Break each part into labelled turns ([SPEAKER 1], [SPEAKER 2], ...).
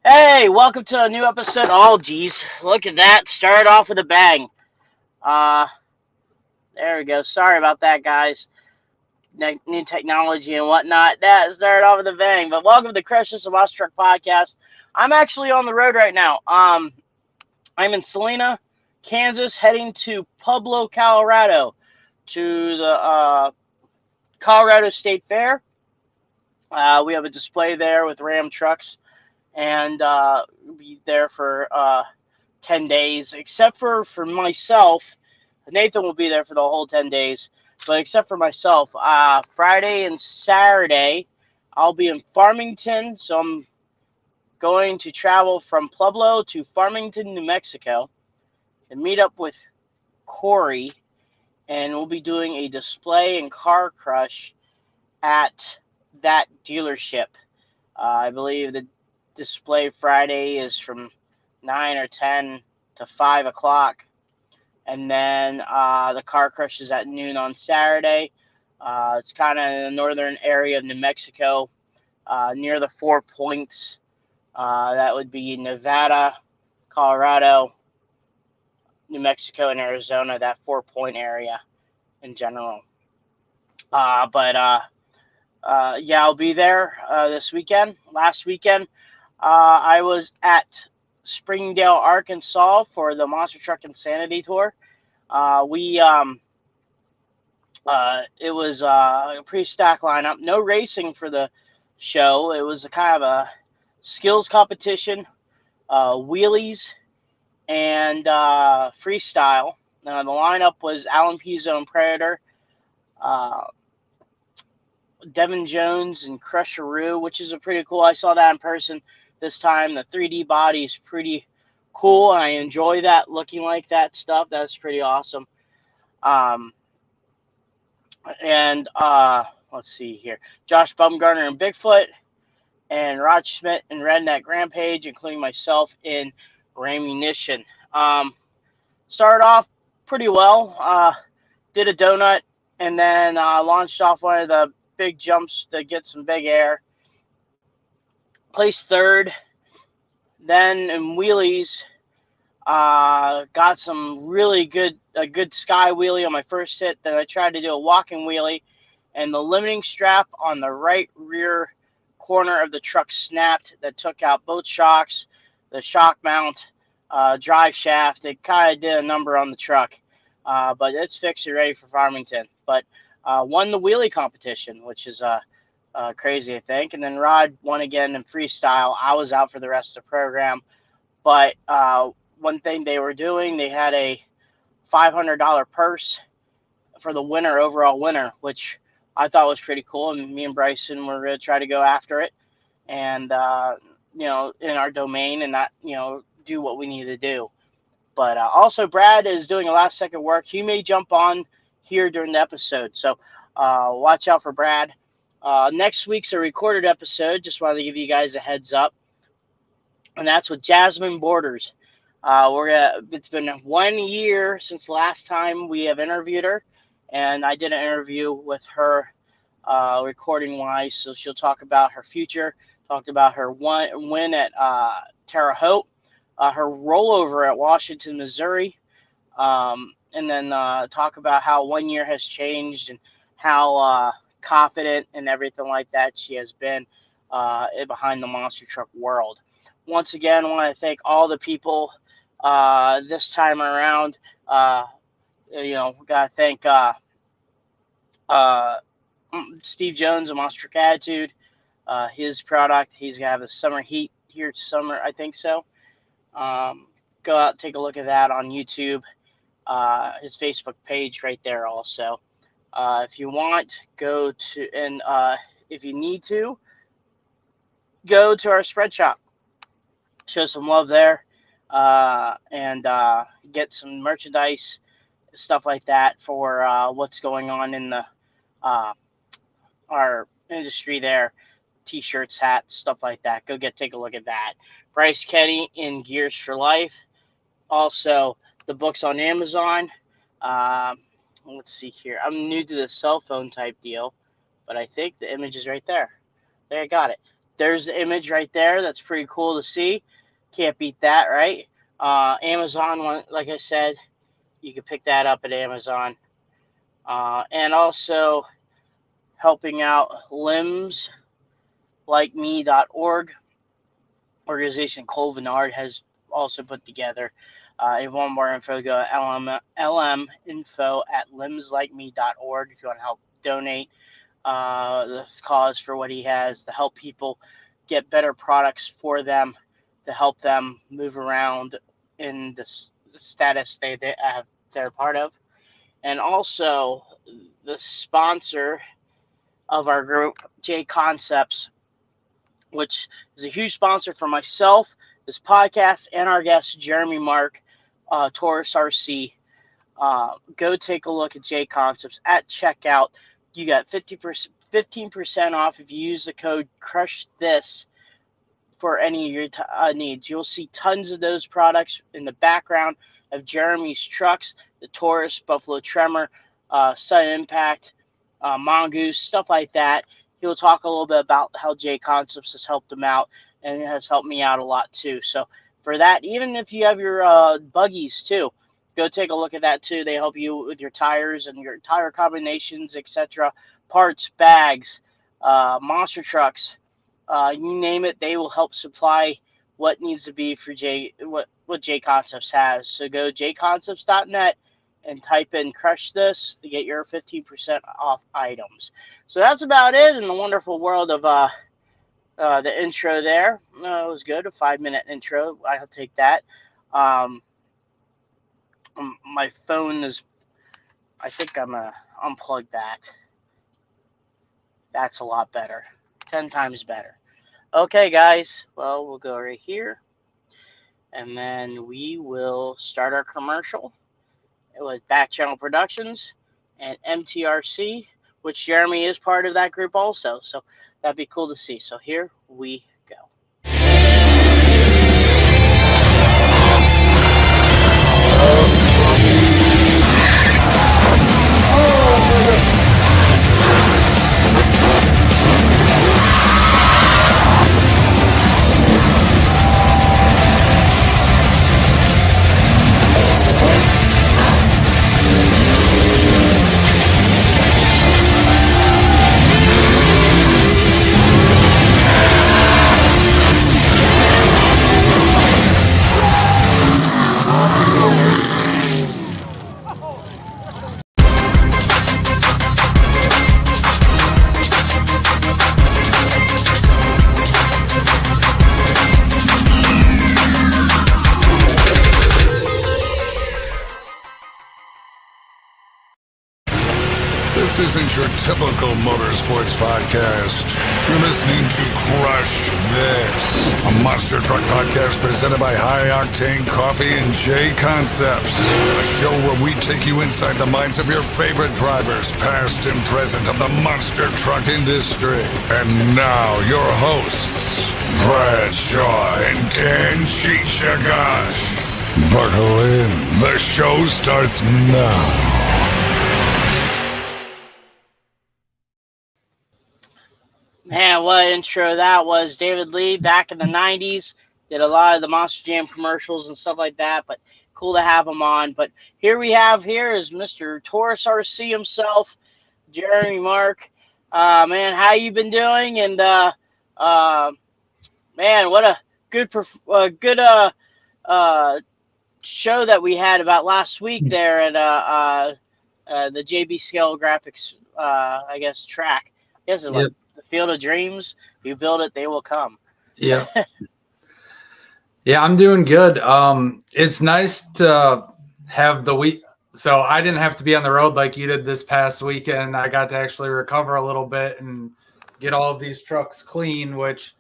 [SPEAKER 1] Hey, welcome to a new episode. Oh, geez, look at that. Started off with a bang. Uh, there we go. Sorry about that, guys. New technology and whatnot. That started off with a bang. But welcome to the Crush This Monster Truck Podcast. I'm actually on the road right now. I'm in Salina, Kansas, heading to Pueblo, Colorado, to the Colorado State Fair. We have a display there with Ram trucks, and we'll be there for 10 days, except for myself. Nathan will be there for the whole 10 days, but except for myself, Friday and Saturday, I'll be in Farmington. So I'm going to travel from Pueblo to Farmington, New Mexico, and meet up with Corey, and we'll be doing a display and car crush at that dealership. I believe the display Friday is from 9 or 10 to 5 o'clock. And then the car crush is at noon on Saturday. It's kind of in the northern area of New Mexico, near the 4 points. That would be Nevada, Colorado, New Mexico, and Arizona, that 4 point area in general. But yeah, I'll be there this weekend. Last weekend, I was at Springdale, Arkansas for the Monster Truck Insanity Tour. It was a pretty stacked lineup. No racing for the show. It was a kind of a skills competition, wheelies, and freestyle. The lineup was Alan Pizzo Predator, uh, Devin Jones, and Crusheroo, which is a pretty cool. I saw that in person this time. The 3D body is pretty cool, and I enjoy that, looking like that stuff. That's pretty awesome. Um, and let's see here. Josh Bumgarner and Bigfoot, and Rod Schmidt and Redneck Rampage, including myself in Ramunition. Started off pretty well. Did a donut, and then launched off one of the big jumps to get some big air. Placed third. Then in wheelies, got some really a good sky wheelie on my first hit. Then I tried to do a walking wheelie, and the limiting strap on the right rear corner of the truck snapped. That took out both shocks, the shock mount, drive shaft. It kind of did a number on the truck, but it's fixed and ready for Farmington. But won the wheelie competition, which is crazy, I think. And then Rod won again in freestyle. I was out for the rest of the program, but one thing they were doing, they had a $500 purse for the winner, overall winner, which I thought was pretty cool. And me and Bryson were going to try to go after it, and in our domain, and not do what we need to do. But also, Brad is doing a last second work. He may jump on here during the episode, so watch out for Brad. Next week's a recorded episode. Just wanted to give you guys a heads up, and that's with Jasmine Borders. It's been 1 year since last time we have interviewed her, and I did an interview with her, recording wise. So she'll talk about her future, talked about her win at Terre Haute, her rollover at Washington, Missouri, and then talk about how 1 year has changed and how confident and everything like that she has been behind the monster truck world. Once again, I want to thank all the people this time around. Got to thank uh, Steve Jones of Monster Truck Attitude. His product, he's gonna have the summer heat here summer, I think so. Go out, take a look at that on YouTube. His Facebook page right there also. If you want, go to, and if you need to, go to our spread shop. Show some love there, and get some merchandise, stuff like that for what's going on in the our industry there. T-shirts, hats, stuff like that. Take a look at that. Bryce Kenny in Gears for Life. Also, the books on Amazon. Let's see here. I'm new to the cell phone type deal, but I think the image is right there. There, I got it. there's the image right there. That's pretty cool to see. Can't beat that, right? Amazon one, like I said, you can pick that up at Amazon. And also helping out limslikeme.org, organization Cole Vennard has also put together. If you want more info, go to lminfo at limslikeme.org if you want to help donate this cause for what he has to help people get better products for them, to help them move around in the status they're part of. And also the sponsor of our group, J Concepts, which is a huge sponsor for myself, this podcast, and our guest, Jeremy Mark, Taurus RC. Go take a look at J Concepts at checkout. You got 15% off if you use the code CRUSHTHIS for any of your needs. You'll see tons of those products in the background of Jeremy's trucks, the Taurus, Buffalo Tremor, Sun Impact, Mongoose, stuff like that. He'll talk a little bit about how J Concepts has helped him out, and it has helped me out a lot too. So for that, even if you have your buggies too, go take a look at that too. They help you with your tires and your tire combinations, etc. Parts, bags, monster trucks, you name it. They will help supply what needs to be for what J Concepts has. So go jconcepts.net and type in "Crush This" to get your 15% off items. So that's about it in the wonderful world of the intro there. It was good, a 5-minute intro. I'll take that. My phone is, I think I'm going to unplug that. That's a lot better. 10 times better. Okay, guys. Well, we'll go right here. And then we will start our commercial with Back Channel Productions and MTRC, which Jeremy is part of that group also. So that'd be cool to see. So here we go.
[SPEAKER 2] This isn't your typical motorsports podcast. You're listening to Crush This, a monster truck podcast presented by High Octane Coffee and J Concepts. A show where we take you inside the minds of your favorite drivers, past and present, of the monster truck industry. And now, your hosts, Brad Shaw and Dan Chichagash. Buckle in. The show starts now.
[SPEAKER 1] Man, what intro that was. David Lee back in the 90s. Did a lot of the Monster Jam commercials and stuff like that, but cool to have him on. But here is Mr. Taurus RC himself, Jeremy Mark. Man, how you been doing? And man, what a good show that we had about last week there at the JB Scale Graphics, I guess, track. I guess it was the Field of Dreams. If you build it, they will come.
[SPEAKER 3] Yeah. Yeah, I'm doing good. It's nice to have the week. So I didn't have to be on the road like you did this past weekend. I got to actually recover a little bit and get all of these trucks clean, which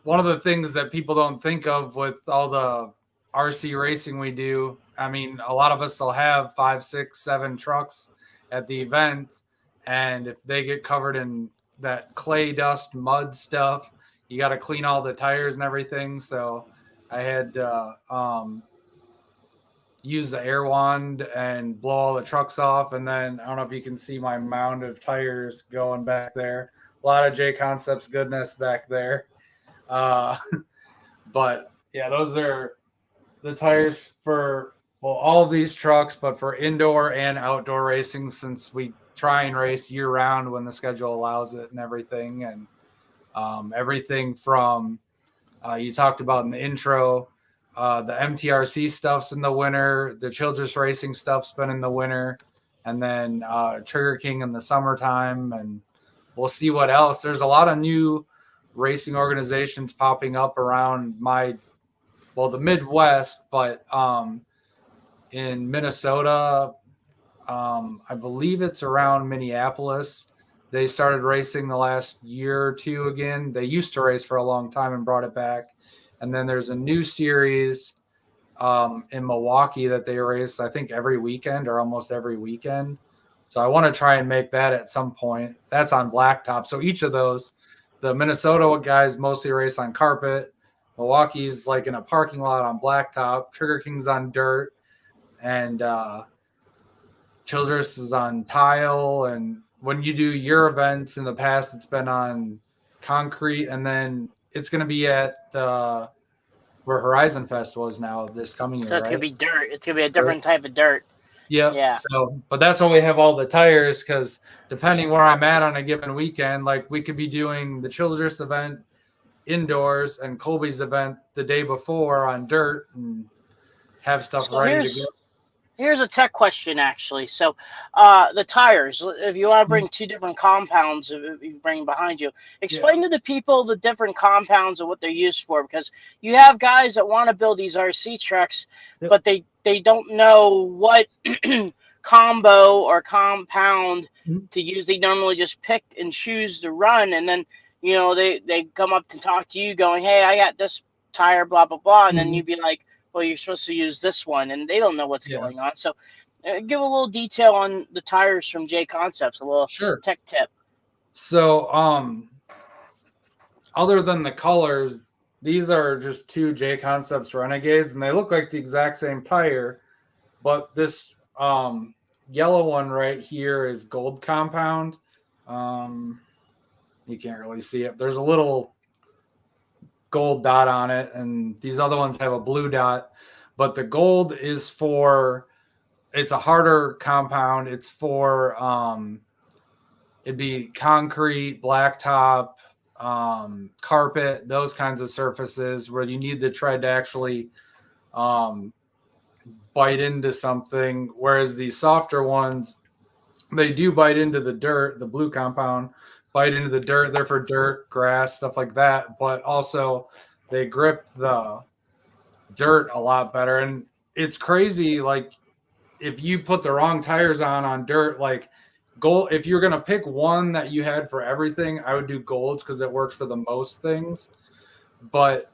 [SPEAKER 3] one of the things that people don't think of with all the RC racing we do. I mean, a lot of us will have 5, 6, 7 trucks at the event. And if they get covered in that clay dust, mud stuff, you got to clean all the tires and everything. So I had use the air wand and blow all the trucks off. And then I don't know if you can see my mound of tires going back there. A lot of J Concepts goodness back there. Uh, but yeah, those are the tires for all of these trucks, but for indoor and outdoor racing, since we try and race year round when the schedule allows it and everything. And everything from you talked about in the intro, the MTRC stuff's in the winter, the Childress Racing stuff's been in the winter, and then Trigger King in the summertime, and we'll see what else. There's a lot of new racing organizations popping up around the Midwest, but in Minnesota, I believe it's around Minneapolis. They started racing the last year or two again. They used to race for a long time and brought it back. And then there's a new series in Milwaukee that they race, I think, every weekend or almost every weekend. So I want to try and make that at some point. That's on blacktop. So each of those, the Minnesota guys mostly race on carpet. Milwaukee's like in a parking lot on blacktop. Trigger King's on dirt. And Childress is on tile, and when you do your events in the past, it's been on concrete, and then it's going to be at where Horizon Fest was now this coming
[SPEAKER 1] So
[SPEAKER 3] year,
[SPEAKER 1] it's gonna
[SPEAKER 3] right?
[SPEAKER 1] be dirt. It's gonna be a different type of dirt.
[SPEAKER 3] Yep.
[SPEAKER 1] Yeah.
[SPEAKER 3] So, but that's why we have all the tires, because depending where I'm at on a given weekend, like we could be doing the Childress event indoors and Colby's event the day before on dirt and have stuff
[SPEAKER 1] So
[SPEAKER 3] ready to go.
[SPEAKER 1] here's a tech question, actually. So, the tires. If you want to bring two different compounds, you bring behind you, explain to the people the different compounds and what they're used for. Because you have guys that want to build these RC trucks, but they don't know what combo or compound to use. They normally just pick and choose to run, and then they come up to talk to you, going, "Hey, I got this tire, blah blah blah," and then you'd be like, well, you're supposed to use this one, and they don't know what's going on. So give a little detail on the tires from J Concepts, a little tech tip.
[SPEAKER 3] So, other than the colors, these are just two J Concepts Renegades, and they look like the exact same tire, but this yellow one right here is gold compound. You can't really see it. There's a little gold dot on it, and these other ones have a blue dot, but the gold is for, it's a harder compound. It's for it'd be concrete, blacktop, carpet, those kinds of surfaces where you need the tread to actually bite into something, whereas these softer ones, they do bite into the dirt. The blue compound bite into the dirt. They're for dirt, grass, stuff like that. But also they grip the dirt a lot better. And it's crazy. Like if you put the wrong tires on dirt, like gold, if you're going to pick one that you had for everything, I would do golds because it works for the most things. But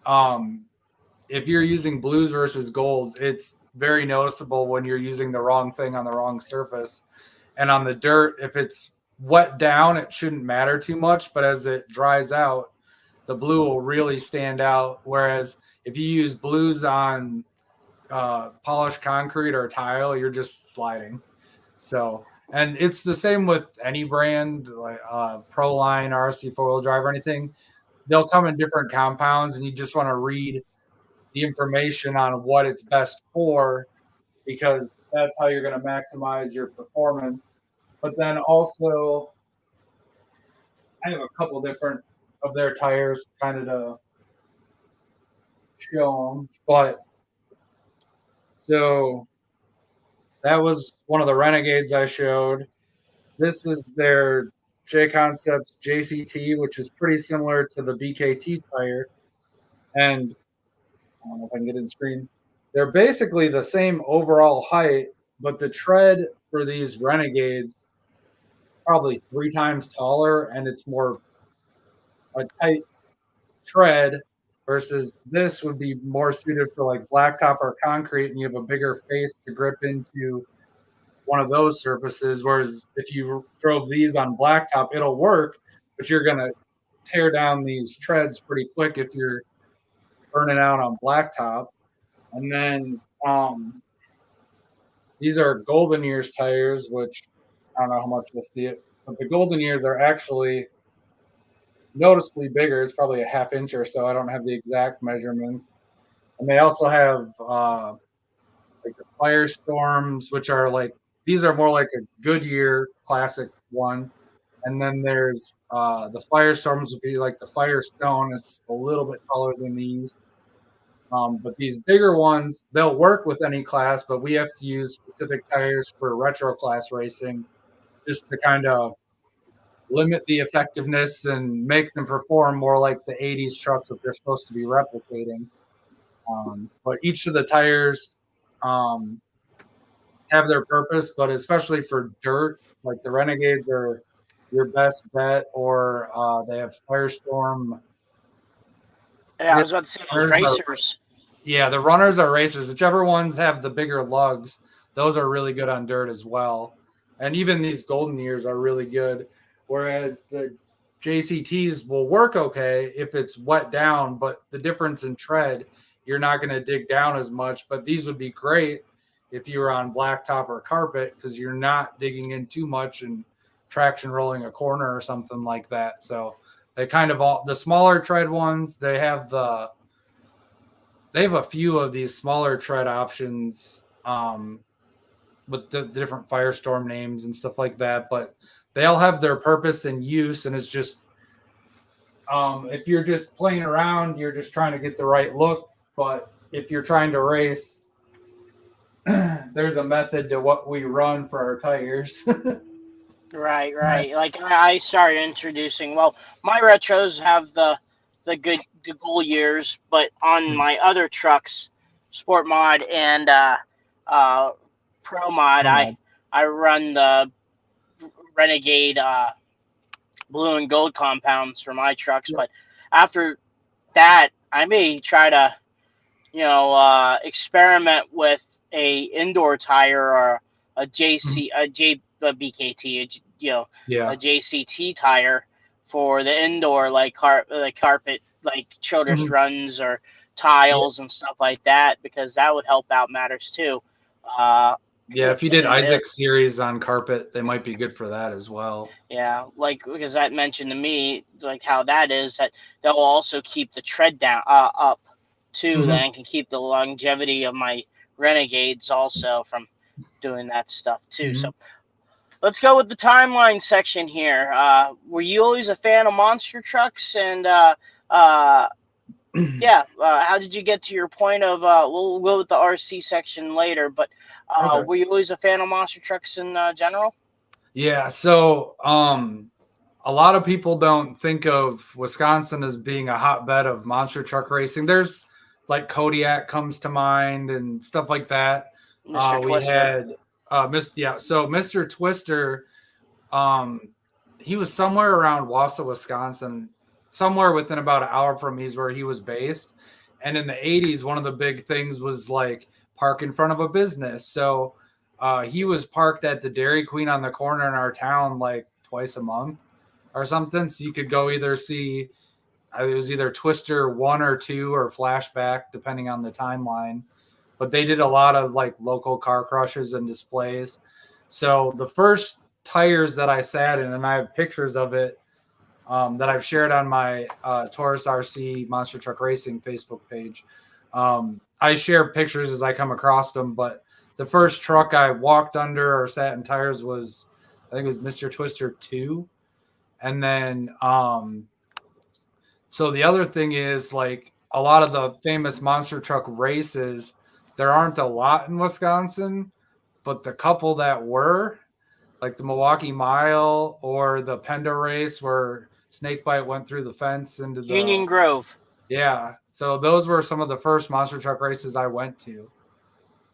[SPEAKER 3] if you're using blues versus golds, it's very noticeable when you're using the wrong thing on the wrong surface. And on the dirt, if it's wet down, it shouldn't matter too much. But as it dries out, the blue will really stand out. Whereas if you use blues on polished concrete or tile, you're just sliding. So, and it's the same with any brand, like Proline, RC four-wheel drive, or anything. They'll come in different compounds, and you just want to read the information on what it's best for, because that's how you're going to maximize your performance. But then also, I have a couple different of their tires kind of to show them. But so that was one of the Renegades I showed. This is their J Concepts JCT, which is pretty similar to the BKT tire. And I don't know if I can get in screen. They're basically the same overall height, but the tread for these Renegades probably 3 times taller, and it's more a tight tread, versus this would be more suited for like blacktop or concrete, and you have a bigger face to grip into one of those surfaces. Whereas if you drove these on blacktop, it'll work, but you're going to tear down these treads pretty quick if you're burning out on blacktop. And then these are Golden Years tires, which I don't know how much you'll see it, but the Golden Years are actually noticeably bigger. It's probably a half inch or so. I don't have the exact measurements. And they also have like the Firestorms, which are like these are more like a Goodyear classic one. And then there's the Firestorms would be like the Firestone. It's a little bit taller than these. But these bigger ones, they'll work with any class, but we have to use specific tires for retro class racing just to kind of limit the effectiveness and make them perform more like the 80s trucks that they're supposed to be replicating. But each of the tires um, have their purpose, but especially for dirt, like the Renegades are your best bet, or they have Firestorm.
[SPEAKER 1] Yeah, I was about to say those
[SPEAKER 3] Runners are,
[SPEAKER 1] racers.
[SPEAKER 3] yeah, the runners are racers. Whichever ones have the bigger lugs, those are really good on dirt as well. And even these golden years are really good. Whereas the JCTs will work okay if it's wet down, but the difference in tread, you're not going to dig down as much. But these would be great if you were on blacktop or carpet because you're not digging in too much and traction rolling a corner or something like that. So they kind of all the smaller tread ones, they have a few of these smaller tread options with the different Firestorm names and stuff like that, but they all have their purpose and use, and it's just if you're just playing around, you're just trying to get the right look. But if you're trying to race, there's a method to what we run for our tires.
[SPEAKER 1] Right, right. Like I started introducing. Well, my retros have the goal years, but on my other trucks, Sport Mod and Pro Mod, I run the Renegade blue and gold compounds for my trucks.
[SPEAKER 3] Yep.
[SPEAKER 1] But after that, I may try to experiment with a indoor tire or a a BKT,
[SPEAKER 3] Yeah.
[SPEAKER 1] a JCT tire for the indoor like carpet like children's
[SPEAKER 3] Mhm.
[SPEAKER 1] runs or tiles and stuff like that because that would help out matters too. Uh,
[SPEAKER 3] Yeah, if you did
[SPEAKER 1] and
[SPEAKER 3] Isaac series on carpet, they might be good for that as well.
[SPEAKER 1] yeah, like because that mentioned to me like how that is that they'll also keep the tread down up too.
[SPEAKER 3] Mhm.
[SPEAKER 1] Then can keep the longevity of my Renegades also from doing that stuff too.
[SPEAKER 3] Mhm.
[SPEAKER 1] So let's go with the timeline section here. Were you always a fan of monster trucks? And yeah, how did you get to your point of? We'll go with the RC section later, but
[SPEAKER 3] Okay.
[SPEAKER 1] were you always a fan of monster trucks in general?
[SPEAKER 3] Yeah, so a lot of people don't think of Wisconsin as being a hotbed of monster truck racing. There's like Kodiak comes to mind and stuff like that.
[SPEAKER 1] Mr.
[SPEAKER 3] We
[SPEAKER 1] Twister.
[SPEAKER 3] had so Mr. Twister, um, he was somewhere around Wausau, Wisconsin, somewhere within about an hour from me is where he was based. And in the 80s, one of the big things was like park in front of a business. So he was parked at the Dairy Queen on the corner in our town like twice a month or something. So you could go either see it was either Twister 1 or 2 or Flashback, depending on the timeline. But they did a lot of like local car crushes and displays. So the first tires that I sat in, and I have pictures of it that I've shared on my Taurus RC Monster Truck Racing Facebook page. I share pictures as I come across them, but the first truck I walked under or sat in tires was, I think it was Mr. Twister 2. And then, so the other thing is like a lot of the famous monster truck races, there aren't a lot in Wisconsin, but the couple that were, like the Milwaukee Mile or the Pendo race where Snakebite went through the fence into the,
[SPEAKER 1] Union Grove.
[SPEAKER 3] yeah. So those were some of the first monster truck races I went to.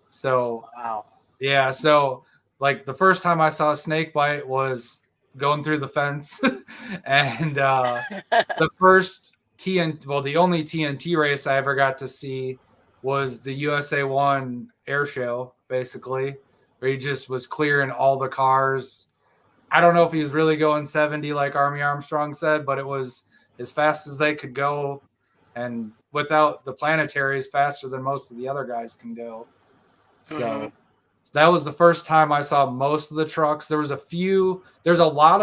[SPEAKER 3] So
[SPEAKER 1] Wow.
[SPEAKER 3] yeah, so like the first time I saw Snakebite was going through the fence, and the first TNT, well, the only TNT race I ever got to see was the USA One air show, basically, where he just was clearing all the cars. I don't know if he was really going 70 like Army Armstrong said, but it was as fast as they could go, and without the planetaries, faster than most of the other guys can go.
[SPEAKER 1] Mm-hmm.
[SPEAKER 3] So that was the first time I saw most of the trucks. There's a lot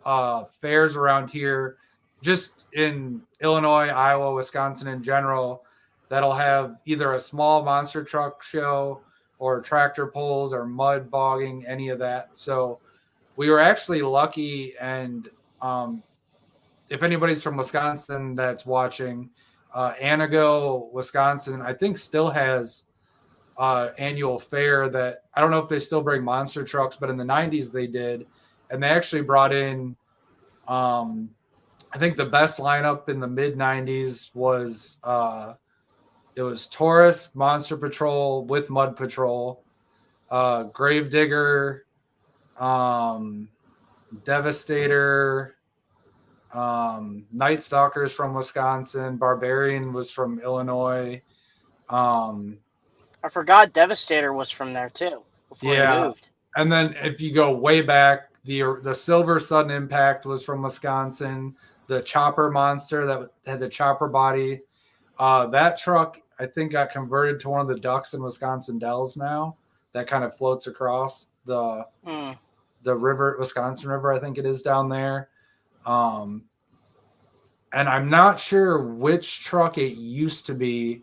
[SPEAKER 3] of fairs around here just in Illinois, Iowa, Wisconsin in general, that'll have either a small monster truck show or tractor pulls or mud bogging, any of that. So we were actually lucky. And if anybody's from Wisconsin that's watching, Anago, Wisconsin, I think still has annual fair that I don't know if they still bring monster trucks, but in the 90s they did. And they actually brought in, I think the best lineup in the mid 90s was it was Taurus, Monster Patrol with Mud Patrol, Gravedigger, Devastator, Night Stalkers from Wisconsin, Barbarian was from Illinois.
[SPEAKER 1] I forgot Devastator was from there too before he
[SPEAKER 3] Yeah,
[SPEAKER 1] moved.
[SPEAKER 3] and then if you go way back, the Silver Sudden Impact was from Wisconsin. The Chopper Monster that had the chopper body, that truck I think got converted to one of the ducks in Wisconsin Dells now. That kind of floats across the river, Wisconsin River, I think it is down there. And I'm not sure which truck it used to be.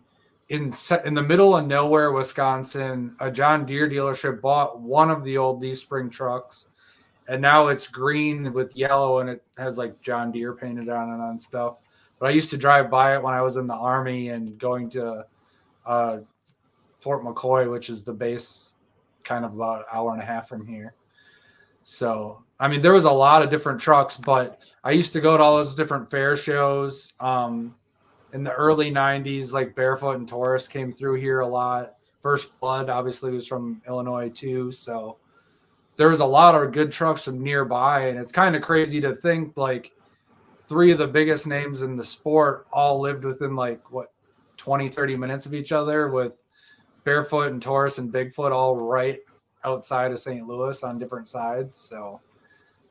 [SPEAKER 3] In the middle of nowhere, Wisconsin, a John Deere dealership bought one of the old Leaf Spring trucks, and now it's green with yellow, and it has like John Deere painted on it and stuff. But I used to drive by it when I was in the Army and going to Fort McCoy, which is the base kind of about an hour and a half from here. So, I mean, there was a lot of different trucks, but I used to go to all those different fair shows. In the early 90s, like Barefoot and Taurus came through here a lot. First Blood obviously was from Illinois too. So there was a lot of good trucks from nearby. And it's kind of crazy to think like three of the biggest names in the sport all lived within like 20, 30 minutes of each other, with Barefoot and Taurus and Bigfoot all right outside of St. Louis on different sides. So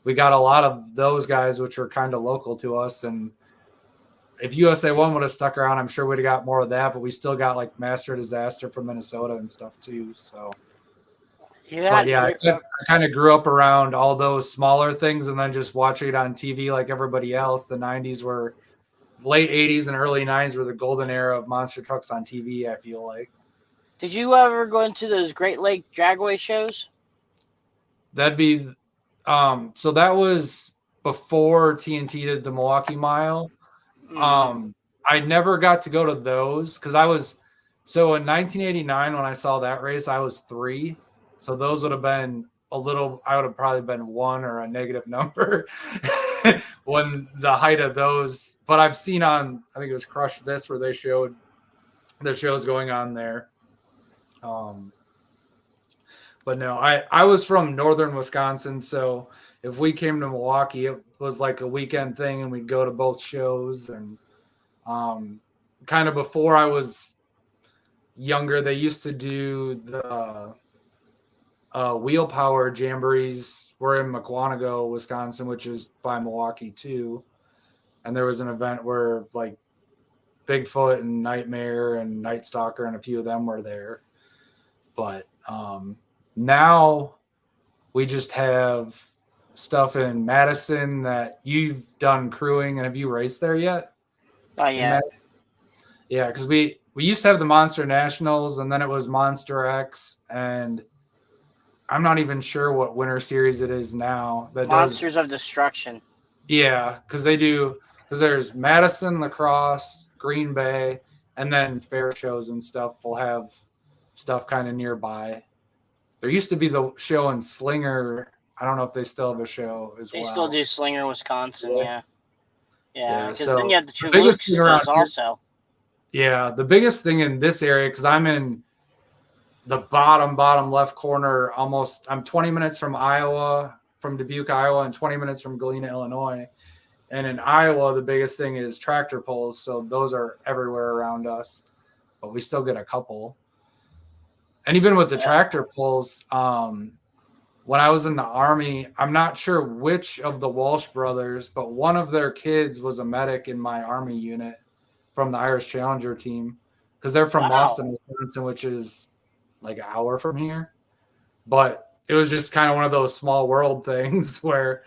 [SPEAKER 3] we got a lot of those guys, which were kind of local to us. And if USA One would have stuck around, I'm sure we'd have got more of that, but we still got like Master Disaster from Minnesota and stuff too. So, I kind of grew up around all those smaller things and then just watching it on TV like everybody else. The 90s were late 80s and early 90s were the golden era of monster trucks on TV, I feel like.
[SPEAKER 1] Did you ever go into those Great Lake Dragway shows?
[SPEAKER 3] That'd be, so that was before TNT did the Milwaukee Mile. I never got to go to those because in 1989 when I saw that race, I was 3. So those would have been I would have probably been 1 or a negative number when the height of those. But I've seen on, I think it was Crush This, where they showed the shows going on there. But no, I was from northern Wisconsin, so if we came to Milwaukee, it was like a weekend thing, and we'd go to both shows. And kind of before I was younger, they used to do the wheel power jamborees. We're in McWanago, Wisconsin, which is by Milwaukee too. And there was an event where like Bigfoot and Nightmare and Night Stalker and a few of them were there. But now we just have stuff in Madison that you've done crewing. And have you raced there yet?
[SPEAKER 1] Oh, yeah.
[SPEAKER 3] Yeah, because we used to have the Monster Nationals, and then it was Monster X, and I'm not even sure what winter series it is now.
[SPEAKER 1] Monsters of Destruction.
[SPEAKER 3] Yeah, because there's Madison, La Crosse, Green Bay, and then fair shows and stuff will have stuff kind of nearby. There used to be the show in Slinger. I don't know if they still have a show as well.
[SPEAKER 1] They still do Slinger, Wisconsin, yeah. Yeah, because
[SPEAKER 3] so
[SPEAKER 1] then you have the Chulukes also.
[SPEAKER 3] Yeah, the biggest thing in this area, because I'm in the bottom left corner, I'm 20 minutes from Dubuque, Iowa, and 20 minutes from Galena, Illinois. And in Iowa, the biggest thing is tractor pulls. So those are everywhere around us, but we still get a couple. And even with the tractor pulls, when I was in the Army, I'm not sure which of the Walsh brothers, but one of their kids was a medic in my Army unit from the Irish Challenger team, because they're from Boston, Wisconsin, which is like an hour from here. But it was just kind of one of those small world things where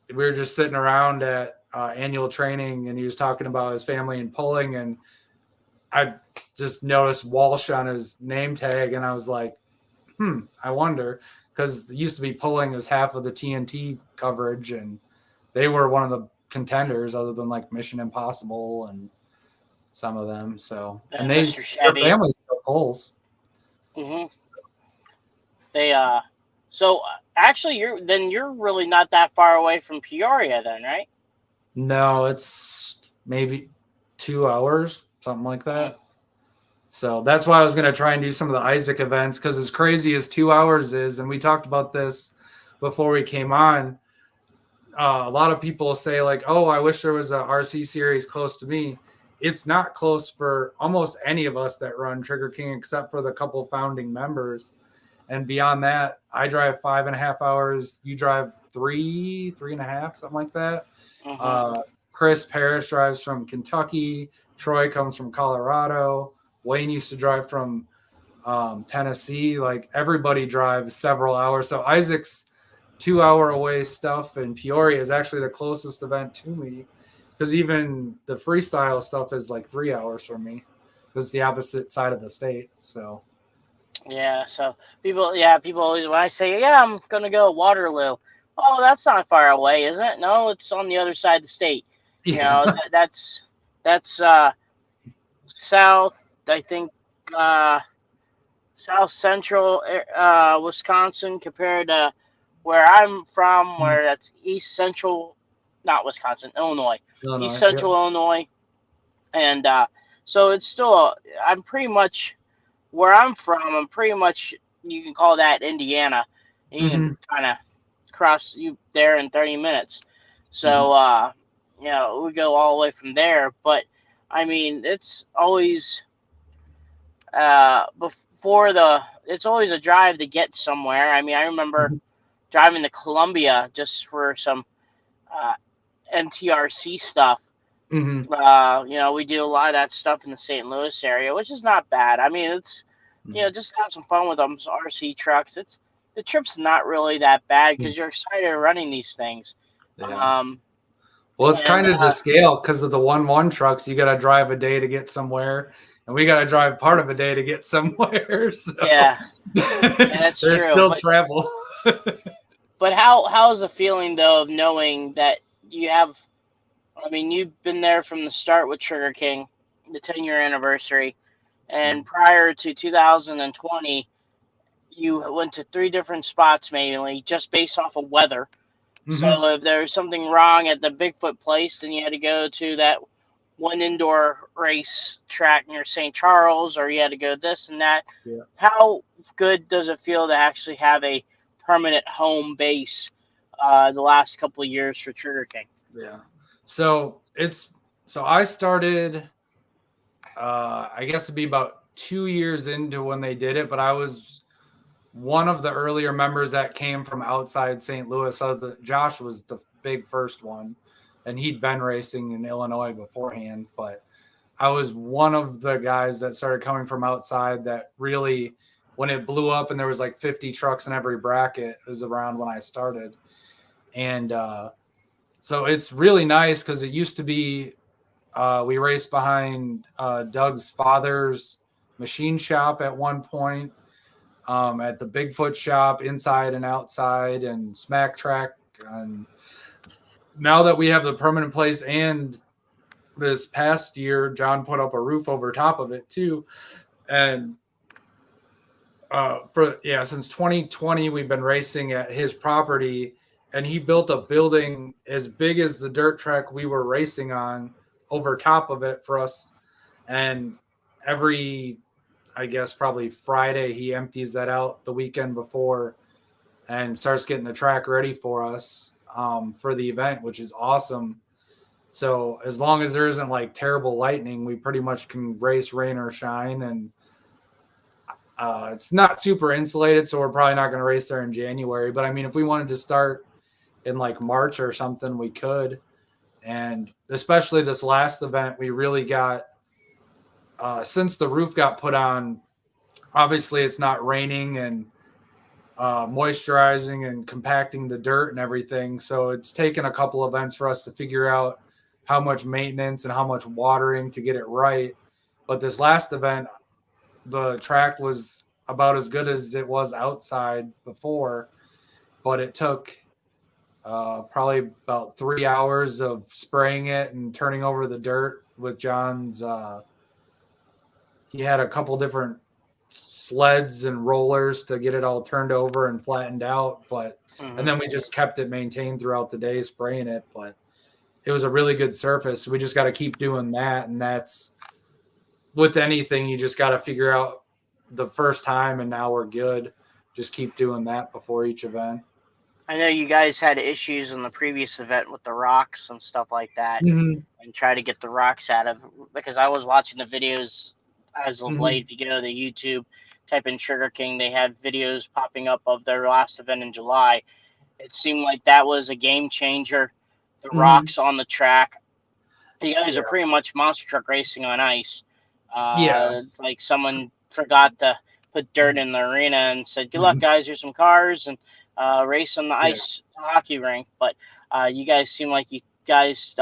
[SPEAKER 3] we were just sitting around at annual training, and he was talking about his family and pulling, and I just noticed Walsh on his name tag, and I was like, I wonder, because it used to be pulling as half of the TNT coverage, and they were one of the contenders other than like Mission Impossible and some of them. So, and their
[SPEAKER 1] Mr. Chevy.
[SPEAKER 3] family still pulls.
[SPEAKER 1] Mm-hmm. They so actually you're really not that far away from Peoria then, right?
[SPEAKER 3] No, it's maybe 2 hours, something like that. So that's why I was going to try and do some of the Isaac events, because as crazy as 2 hours is, and we talked about this before we came on, a lot of people say like, oh, I wish there was a RC series close to me. It's not close for almost any of us that run Trigger King, except for the couple founding members. And beyond that, I drive 5.5 hours. You drive 3.5, something like that.
[SPEAKER 1] Mm-hmm.
[SPEAKER 3] Chris Parrish drives from Kentucky. Troy comes from Colorado. Wayne used to drive from Tennessee. Like everybody drives several hours. So Isaac's 2 hour away stuff in Peoria is actually the closest event to me, because even the freestyle stuff is like 3 hours from me, because it's the opposite side of the state. So
[SPEAKER 1] Yeah, so people always, when I say, yeah, I'm gonna go Waterloo. Oh, that's not far away, is it? No, it's on the other side of the state. You know,
[SPEAKER 3] yeah.
[SPEAKER 1] that's south, I think, south central Wisconsin compared to where I'm from, where that's east central, not Wisconsin, Illinois, east
[SPEAKER 3] Illinois.
[SPEAKER 1] central Illinois, and so it's still, I'm pretty much where I'm from. I'm pretty much, you can call that Indiana. You can kind of cross you there in 30 minutes. So we go all the way from there. But I mean, it's always it's always a drive to get somewhere. I mean, I remember driving to Columbia just for some NTRC stuff. We do a lot of that stuff in the St. Louis area, which is not bad. I mean, it's just have some fun with them RC trucks. The trip's not really that bad because you're excited running these things.
[SPEAKER 3] Yeah. Well, it's kind of to scale because of the 1-1 trucks. You got to drive a day to get somewhere, and we got to drive part of a day to get somewhere. So
[SPEAKER 1] yeah, that's
[SPEAKER 3] there's
[SPEAKER 1] true.
[SPEAKER 3] still travel.
[SPEAKER 1] But how is the feeling though of knowing that you have? I mean, you've been there from the start with Trigger King, the 10-year anniversary, and prior to 2020, you went to 3 different spots mainly just based off of weather. So if there was something wrong at the Bigfoot place, then you had to go to that one indoor race track near St. Charles, or you had to go this and that.
[SPEAKER 3] Yeah.
[SPEAKER 1] How good does it feel to actually have a permanent home base the last couple of years for Trigger King?
[SPEAKER 3] Yeah. So I started, I guess it'd be about 2 years into when they did it, but I was one of the earlier members that came from outside St. Louis. So Josh was the big first one, and he'd been racing in Illinois beforehand, but I was one of the guys that started coming from outside that really, when it blew up and there was like 50 trucks in every bracket, it was around when I started. And so it's really nice because it used to be we raced behind Doug's father's machine shop at one point, at the Bigfoot shop, inside and outside, and Smack Track. And now that we have the permanent place, and this past year, John put up a roof over top of it too. And since 2020, we've been racing at his property, and he built a building as big as the dirt track we were racing on over top of it for us. And every, I guess, probably Friday, he empties that out the weekend before and starts getting the track ready for us for the event, which is awesome. So as long as there isn't like terrible lightning, we pretty much can race rain or shine. And it's not super insulated, so we're probably not going to race there in January. But I mean, if we wanted to start in like March or something, we could. And especially this last event, we really got, since the roof got put on, obviously it's not raining and moisturizing and compacting the dirt and everything. So it's taken a couple events for us to figure out how much maintenance and how much watering to get it right. But this last event, the track was about as good as it was outside before, but it took probably about 3 hours of spraying it and turning over the dirt with John's. He had a couple different sleds and rollers to get it all turned over and flattened out, but and then we just kept it maintained throughout the day, spraying it. But it was a really good surface. We just got to keep doing that, and that's with anything. You just got to figure out the first time, and now we're good. Just keep doing that before each event.
[SPEAKER 1] I know you guys had issues in the previous event with the rocks and stuff like that,
[SPEAKER 3] Mm-hmm.
[SPEAKER 1] and try to get the rocks out of, because I was watching the videos as of
[SPEAKER 3] Mm-hmm.
[SPEAKER 1] late. If you go to the YouTube, type in Sugar King, they had videos popping up of their last event in July. It seemed like that was a game changer. The
[SPEAKER 3] Mm-hmm.
[SPEAKER 1] rocks on the track. You guys
[SPEAKER 3] Yeah.
[SPEAKER 1] are pretty much monster truck racing on ice.
[SPEAKER 3] Yeah.
[SPEAKER 1] It's like someone forgot to put dirt in the arena and said, "Good luck, guys. Here's some cars and race on the ice hockey rink." But you guys seem like you guys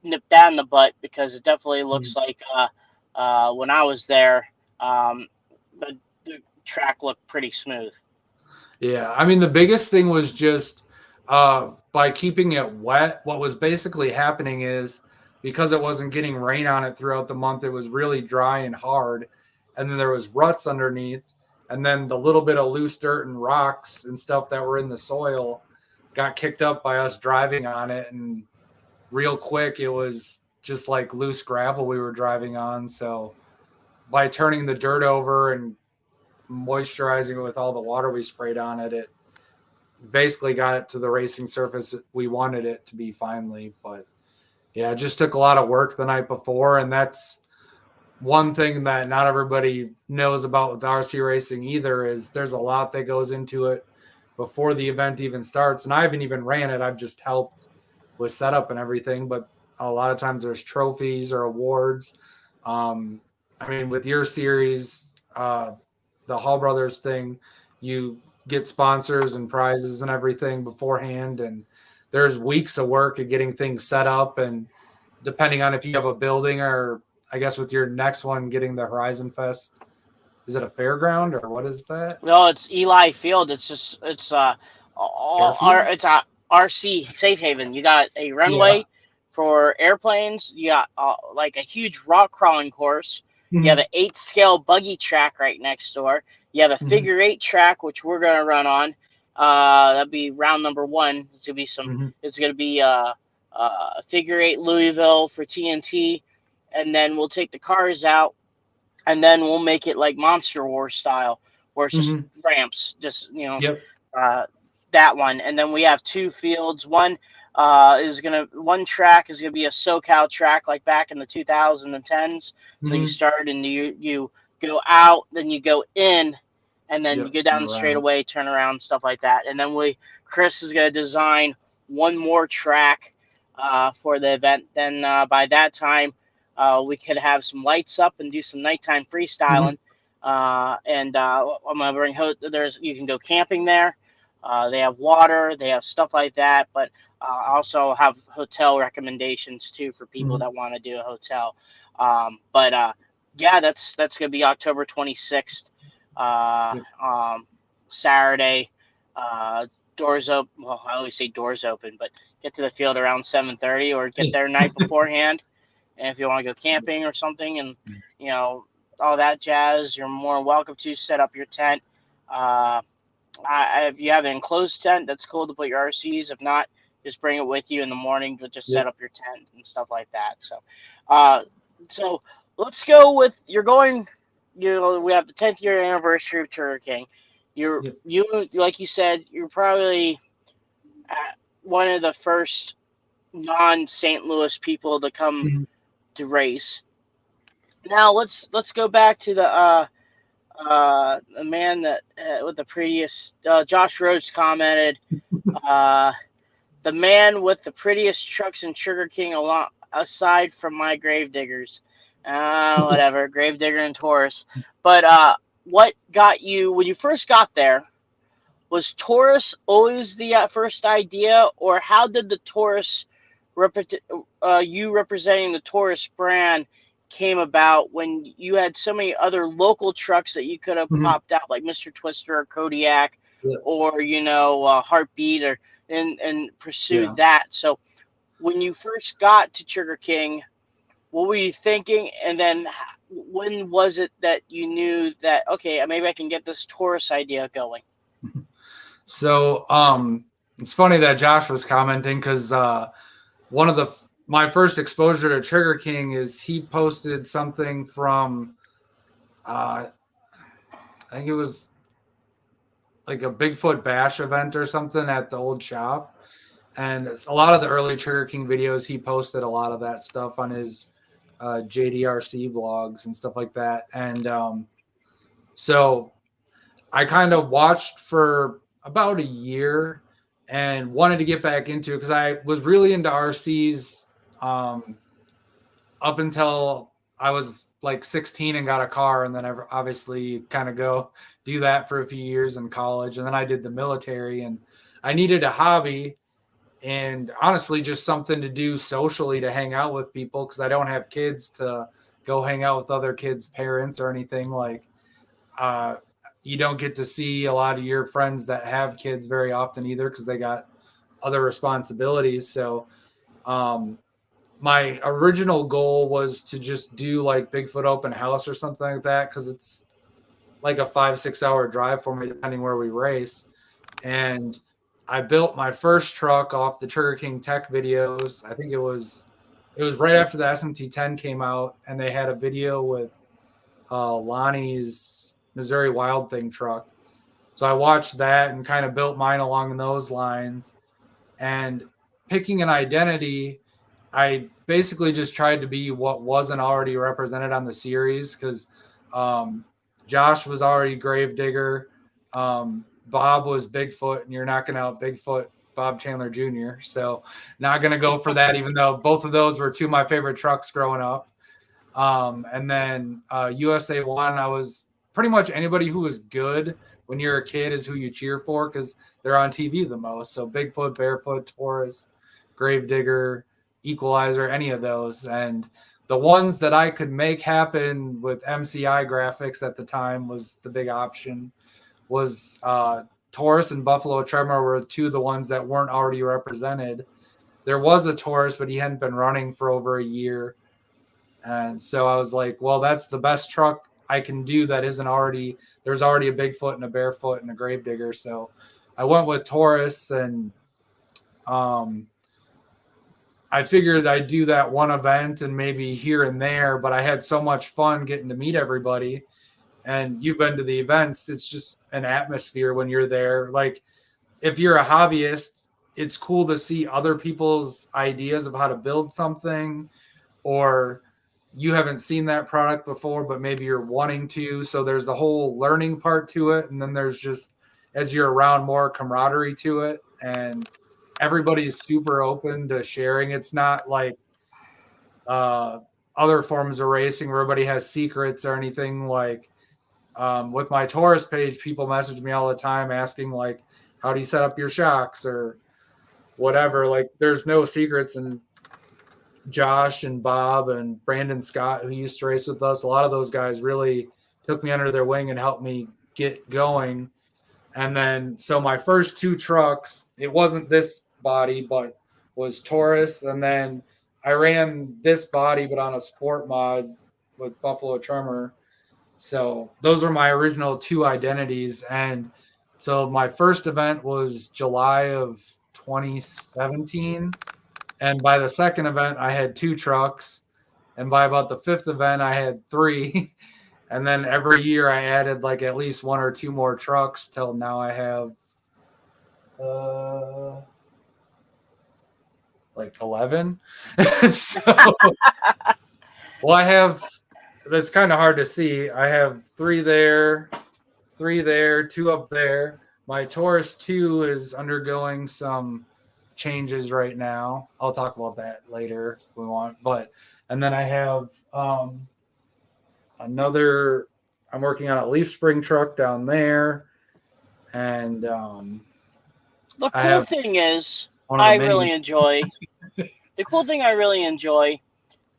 [SPEAKER 1] nipped that in the butt, because it definitely looks like when I was there, the track looked pretty smooth.
[SPEAKER 3] Yeah, I mean, the biggest thing was just by keeping it wet. What was basically happening is because it wasn't getting rain on it throughout the month, it was really dry and hard. And then there was ruts underneath. And then the little bit of loose dirt and rocks and stuff that were in the soil got kicked up by us driving on it. And real quick, it was just like loose gravel we were driving on. So by turning the dirt over and moisturizing it with all the water we sprayed on it, it basically got it to the racing surface we wanted it to be finally. But yeah, it just took a lot of work the night before, and that's one thing that not everybody knows about with RC racing either, is there's a lot that goes into it before the event even starts. And I haven't even ran it, I've just helped with setup and everything, but a lot of times there's trophies or awards. I mean, with your series, the Hall Brothers thing, you get sponsors and prizes and everything beforehand, and there's weeks of work of getting things set up, and depending on if you have a building, or I guess with your next one getting the Horizon Fest, is it a fairground or what is that?
[SPEAKER 1] No, it's Eli Field. It's
[SPEAKER 3] Airfield?
[SPEAKER 1] it's a RC safe haven. You got a
[SPEAKER 3] Yeah.
[SPEAKER 1] runway for airplanes. You got like a huge rock crawling course. You have
[SPEAKER 3] Mm-hmm.
[SPEAKER 1] an 8 scale buggy track right next door. You have a
[SPEAKER 3] Mm-hmm.
[SPEAKER 1] figure eight track, which we're gonna run on. That'll be round number one. It's gonna be
[SPEAKER 3] Mm-hmm.
[SPEAKER 1] It's gonna be figure eight Louisville for TNT, and then we'll take the cars out, and then we'll make it like Monster War style, where it's just
[SPEAKER 3] Mm-hmm.
[SPEAKER 1] ramps,
[SPEAKER 3] Yep.
[SPEAKER 1] uh, that one. And then we have two fields. One track is gonna be a SoCal track like back in the 2010s. So you
[SPEAKER 3] Mm-hmm.
[SPEAKER 1] start and you go out, then you go in, and then you
[SPEAKER 3] Yep.
[SPEAKER 1] go down
[SPEAKER 3] And
[SPEAKER 1] the
[SPEAKER 3] around.
[SPEAKER 1] straightaway, turn around, stuff like that. And then Chris is gonna design one more track for the event. Then by that time, we could have some lights up and do some nighttime
[SPEAKER 3] Mm-hmm.
[SPEAKER 1] freestyling. And I'm gonna bring you can go camping there. They have water, they have stuff like that, but also have hotel recommendations too for people
[SPEAKER 3] Mm-hmm.
[SPEAKER 1] that want to do a hotel. But yeah, that's gonna be October 26th, uh,
[SPEAKER 3] Yep.
[SPEAKER 1] um, Saturday. Doors open. Well, I always say doors open, but get to the field around 7:30, or get there night beforehand. And if you want to go camping or something, and you know all that jazz, you're more welcome to set up your tent. Uh, if you have an enclosed tent, that's cool to put your RCs. If not, just bring it with you in the morning to just set
[SPEAKER 3] Yep.
[SPEAKER 1] up your tent and stuff like that. Uh, so let's go with you're going. We have the 10th year anniversary of Turner King.
[SPEAKER 3] Yep.
[SPEAKER 1] You like you said, you're probably one of the first non-St. Louis people to come
[SPEAKER 3] Mm-hmm.
[SPEAKER 1] to race. Now let's go back to the man that with the prettiest. Josh Rhodes commented, uh, the man with the prettiest trucks in Sugar King, along aside from my Gravediggers. Whatever, Gravedigger and Taurus. But what got you when you first got there? Was Taurus always the first idea, or how did the Taurus you representing the Taurus brand came about when you had so many other local trucks that you could have
[SPEAKER 3] Mhm.
[SPEAKER 1] popped out, like Mr. Twister or Kodiak,
[SPEAKER 3] Yeah.
[SPEAKER 1] or Heartbeat, or and pursued
[SPEAKER 3] Yeah.
[SPEAKER 1] that. So when you first got to Sugar King, what were you thinking? And then when was it that you knew that, okay, maybe I can get this Taurus idea going?
[SPEAKER 3] So it's funny that Josh was commenting because one of my first exposure to Trigger King is he posted something from I think it was like a Bigfoot Bash event or something at the old shop. And it's a lot of the early Trigger King videos, he posted a lot of that stuff on his JDRC blogs and stuff like that. And so I kind of watched for about a year and wanted to get back into it because I was really into RCs um, up until I was like 16 and got a car. And then I obviously kind of go do that for a few years in college. And then I did the military and I needed a hobby and honestly just something to do socially to hang out with people because I don't have kids to go hang out with other kids' parents or anything. Like uh, you don't get to see a lot of your friends that have kids very often either because they got other responsibilities. So um, my original goal was to just do like Bigfoot open house or something like that because it's like a 5-6 hour drive for me depending where we race. And I built my first truck off the Trigger King Tech videos. I think it was right after the SMT10 came out, and they had a video with Lonnie's Missouri Wild Thing truck. So I watched that and kind of built mine along those lines. And picking an identity, I basically just tried to be what wasn't already represented on the series because Josh was already Gravedigger. Bob was Bigfoot, and you're knocking out Bigfoot Bob Chandler Jr. So not going to go for that, even though both of those were two of my favorite trucks growing up. And then USA One, I was pretty much anybody who was good when you're a kid is who you cheer for because they're on TV the most. So Bigfoot, Barefoot, Taurus, Gravedigger, Equalizer, any of those. And the ones that I could make happen with MCI graphics at the time was the big option. Was Taurus and Buffalo Tremor were two of the ones that weren't already represented. There was a Taurus, but he hadn't been running for over a year. And so I was like, well, that's the best truck I can do that isn't already, there's already a Bigfoot and a Barefoot and a Gravedigger. So I went with Taurus and I figured I'd do that one event and maybe here and there, but I had so much fun getting to meet everybody. And you've been to the events, it's just an atmosphere when you're there. Like if you're a hobbyist, it's cool to see other people's ideas of how to build something, or you haven't seen that product before, but maybe you're wanting to. So there's the whole learning part to it. And then there's just, as you're around, more camaraderie to it. And everybody's super open to sharing. It's not like other forms of racing where everybody has secrets or anything. Like with my Taurus page, people message me all the time asking like, how do you set up your shocks or whatever? Like there's no secrets. And Josh and Bob and Brandon Scott, who used to race with us, a lot of those guys really took me under their wing and helped me get going. And then, so my first two trucks, it wasn't this body, but was Taurus. And then I ran this body, but on a sport mod with Buffalo Tremor. So those are my original two identities. And so my first event was July of 2017. And by the second event, I had two trucks. And by about the fifth event, I had three. And then every year I added like at least one or two more trucks till now I have like 11. So, well, I have, that's kind of hard to see. I have three there, two up there. My Taurus 2 is undergoing some changes right now. I'll talk about that later if we want. But and then I have another. I'm working on a leaf spring truck down there, and
[SPEAKER 1] The
[SPEAKER 3] I
[SPEAKER 1] cool
[SPEAKER 3] have
[SPEAKER 1] thing is,
[SPEAKER 3] one of
[SPEAKER 1] I
[SPEAKER 3] the
[SPEAKER 1] really
[SPEAKER 3] minis.
[SPEAKER 1] enjoy. the cool thing I really enjoy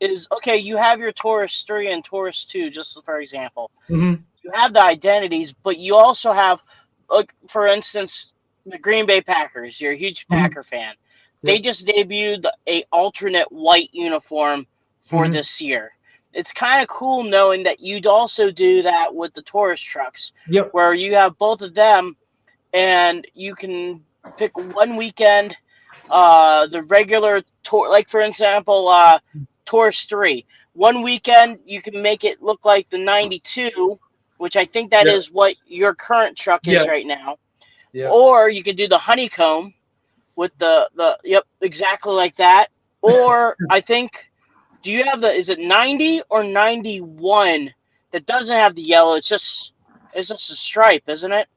[SPEAKER 1] is, okay, you have your Taurus 3 and Taurus 2, just for example.
[SPEAKER 3] Mm-hmm.
[SPEAKER 1] You have the identities, but you also have, like, for instance, the Green Bay Packers. You're a huge
[SPEAKER 3] Mm-hmm.
[SPEAKER 1] Packer fan. They
[SPEAKER 3] Yep.
[SPEAKER 1] just debuted a alternate white uniform for
[SPEAKER 3] Mm-hmm.
[SPEAKER 1] this year. It's kind of cool knowing that you'd also do that with the Taurus trucks,
[SPEAKER 3] Yep.
[SPEAKER 1] where you have both of them, and you can pick one weekend the regular tour, like for example, Taurus 3. One weekend you can make it look like the 92, which I think that
[SPEAKER 3] Yep.
[SPEAKER 1] is what your current truck is
[SPEAKER 3] Yep.
[SPEAKER 1] right now.
[SPEAKER 3] Yep.
[SPEAKER 1] Or you could do the honeycomb with the yep, exactly like that. Or I think, do you have is it 90 or 91 that doesn't have the yellow? It's just a stripe, isn't it?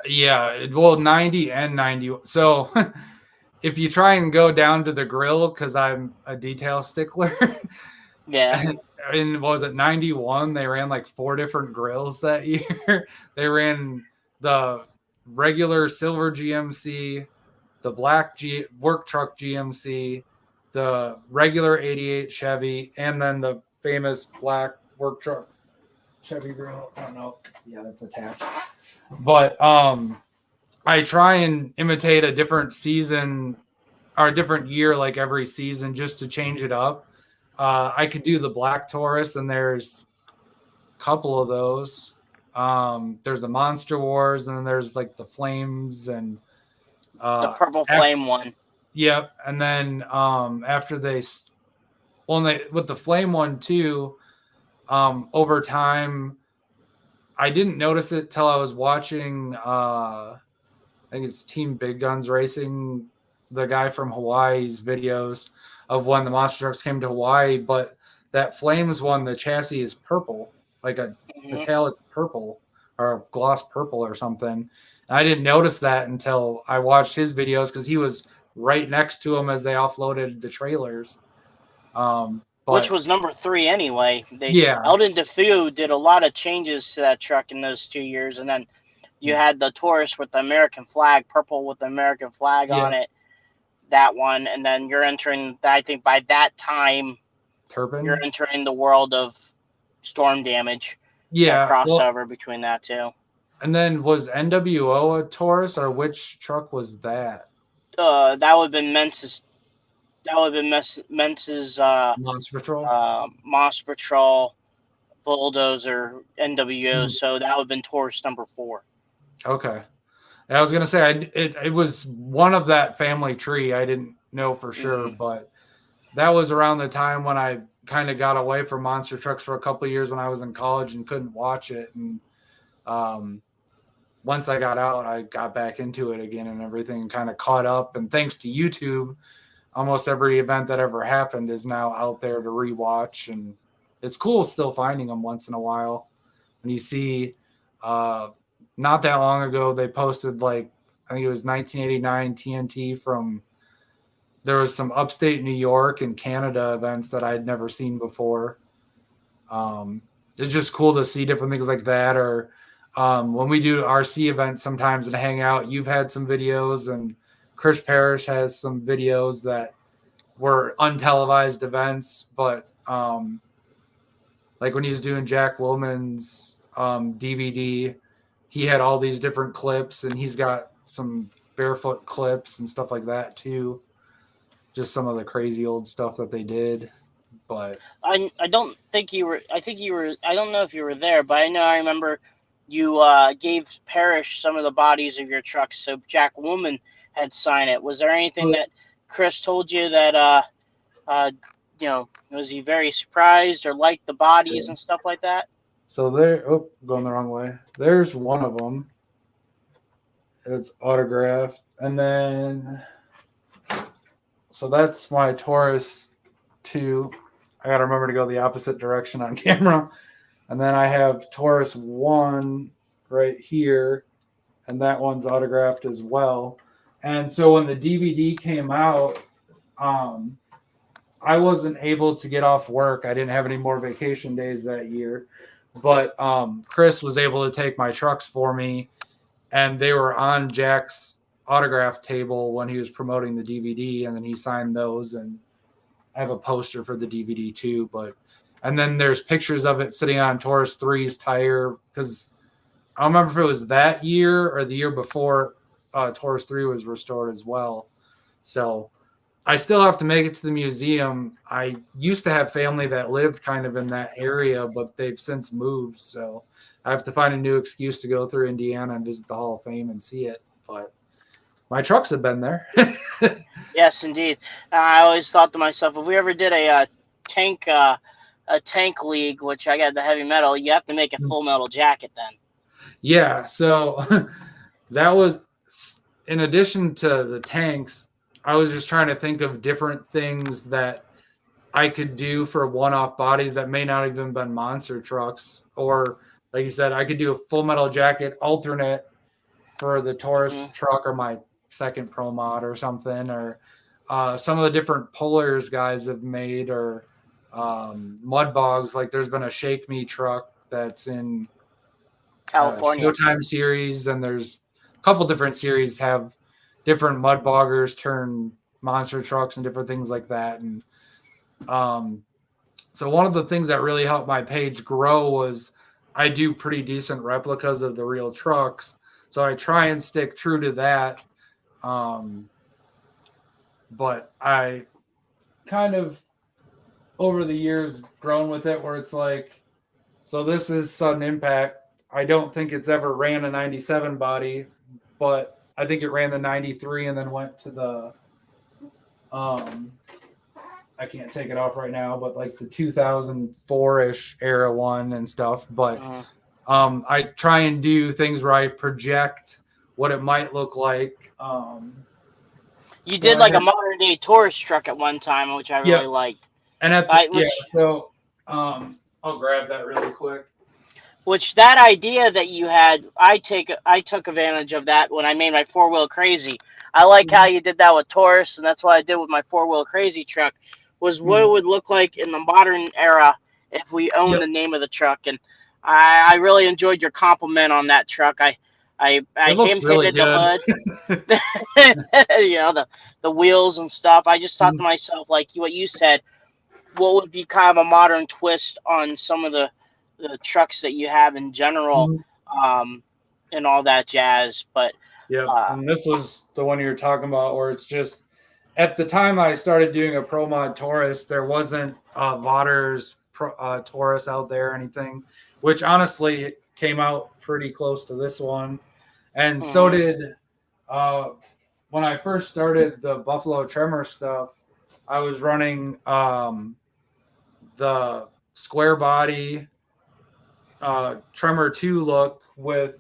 [SPEAKER 3] Yeah. Well, 90 and 90. So if you try and go down to the grill, because I'm a detail stickler,
[SPEAKER 1] Yeah.
[SPEAKER 3] and what was it, 91? They ran like 4 different grills that year. They ran the regular silver GMC, the black work truck GMC, the regular 88 Chevy, and then the famous black work truck Chevy grill. I don't know. Yeah, that's attached. But I try and imitate a different season or a different year like every season just to change it up. I could do the black Taurus, and there's a couple of those. There's the Monster Wars, and then there's like the Flames, and
[SPEAKER 1] The
[SPEAKER 3] uh,
[SPEAKER 1] purple
[SPEAKER 3] after,
[SPEAKER 1] flame one.
[SPEAKER 3] yep. And then after with the Flame one too, over time, I didn't notice it till I was watching. I think it's Team Big Guns Racing, the guy from Hawaii's videos of when the monster trucks came to Hawaii. But that Flames one, the chassis is purple, like a
[SPEAKER 1] Hmm.
[SPEAKER 3] metallic purple or a gloss purple or something. And I didn't notice that until I watched his videos because he was right next to him as they offloaded the trailers.
[SPEAKER 1] Which
[SPEAKER 3] But
[SPEAKER 1] was number 3 anyway.
[SPEAKER 3] yeah,
[SPEAKER 1] Eldon DeFew did a lot of changes to that truck in those 2 years, and then you had the Taurus with the American flag, purple with the American flag
[SPEAKER 3] yeah,
[SPEAKER 1] on it, that one, and then you're entering. I think by that time you're
[SPEAKER 3] Turpin.
[SPEAKER 1] entering the world of storm damage. That
[SPEAKER 3] Yeah, well,
[SPEAKER 1] crossover between that two.
[SPEAKER 3] and then was NWO a Taurus or which truck was that?
[SPEAKER 1] That would have been Mensa's. That would have been Mensa's
[SPEAKER 3] Monster Patrol.
[SPEAKER 1] Moss Patrol Bulldozer NWO.
[SPEAKER 3] Mhm.
[SPEAKER 1] So that would have been Taurus number 4.
[SPEAKER 3] Okay. I was gonna say it was one of that family tree. I didn't know for sure,
[SPEAKER 1] Mm-hmm.
[SPEAKER 3] but that was around the time when I kind of got away from monster trucks for a couple of years when I was in college and couldn't watch it. And um, once I got out, I got back into it again and everything kind of caught up. And thanks to YouTube, almost every event that ever happened is now out there to rewatch. And it's cool still finding them once in a while. When you see, not that long ago, they posted like, I think it was 1989 TNT from, there was some upstate New York and Canada events that I'd never seen before. It's just cool to see different things like that. Or when we do RC events sometimes and hang out, you've had some videos, and Chris Parrish has some videos that were untelevised events, but like when he was doing Jack Willman's DVD, he had all these different clips, and he's got some barefoot clips and stuff like that too. Just some of the crazy old stuff that they did. But
[SPEAKER 1] I don't think you were. I think you were. I don't know if you were there, but I remember you gave Parrish some of the bodies of your trucks, so Jack Woman had signed it. Was there anything that Chris told you that was he very surprised or liked the bodies and stuff like that?
[SPEAKER 3] so there, going the wrong way. There's one of them. It's autographed, and then so that's my Taurus 2. I got to remember to go the opposite direction on camera. And then I have Taurus 1 right here, and that one's autographed as well. And so when the DVD came out, I wasn't able to get off work. I didn't have any more vacation days that year. But Chris was able to take my trucks for me, and they were on Jack's autograph table when he was promoting the DVD, and then he signed those. And I have a poster for the DVD too, and then there's pictures of it sitting on Taurus 3's tire, because I don't remember if it was that year or the year before Taurus 3 was restored as well. So I still have to make it to the museum. I used to have family that lived kind of in that area, but they've since moved. So I have to find a new excuse to go through Indiana and visit the Hall of Fame and see it. But my trucks have been there.
[SPEAKER 1] Yes, indeed. I always thought to myself, if we ever did tank uh, a tank league, which I got the heavy metal, you have to make a full metal jacket then.
[SPEAKER 3] Yeah, so that was, in addition to the tanks, I was just trying to think of different things that I could do for one-off bodies that may not even been monster trucks. Or, like you said, I could do a full metal jacket alternate for the Taurus truck or my second Pro Mod or something, or some of the different pullers guys have made, or mud bogs. Like there's been a Shake Me truck that's in
[SPEAKER 1] California.
[SPEAKER 3] Showtime series, and there's a couple different series have different mud boggers turn monster trucks and different things like that. And so one of the things that really helped my page grow was I do pretty decent replicas of the real trucks. So I try and stick true to that. But I kind of, over the years, grown with it where it's like, so this is Sudden Impact. I don't think it's ever ran a 97 body, but I think it ran the 93 and then went to the, I can't take it off right now, but like the 2004-ish era one and stuff. But I try and do things where I project what it might look like.
[SPEAKER 1] You did like a modern day Taurus truck at one time, which I really liked.
[SPEAKER 3] And at the, so I'll grab that really quick.
[SPEAKER 1] Which that idea that you had, I took advantage of that when I made my 4-wheel crazy. I like how you did that with Taurus, and that's what I did with my 4-wheel crazy truck. Was what it would look like in the modern era if we owned the name of the truck. And I really enjoyed your compliment on that truck. I hand painted the hood, you know, the wheels and stuff. I just thought to myself, like what you said, what would be kind of a modern twist on some of the trucks that you have in general, and all that jazz. But
[SPEAKER 3] and this was the one you were talking about, where it's just, at the time I started doing a Pro Mod Taurus, there wasn't Vaughters Taurus out there or anything, which honestly came out pretty close to this one. And so did when I first started the Buffalo Tremor stuff, I was running the square body Tremor 2 look with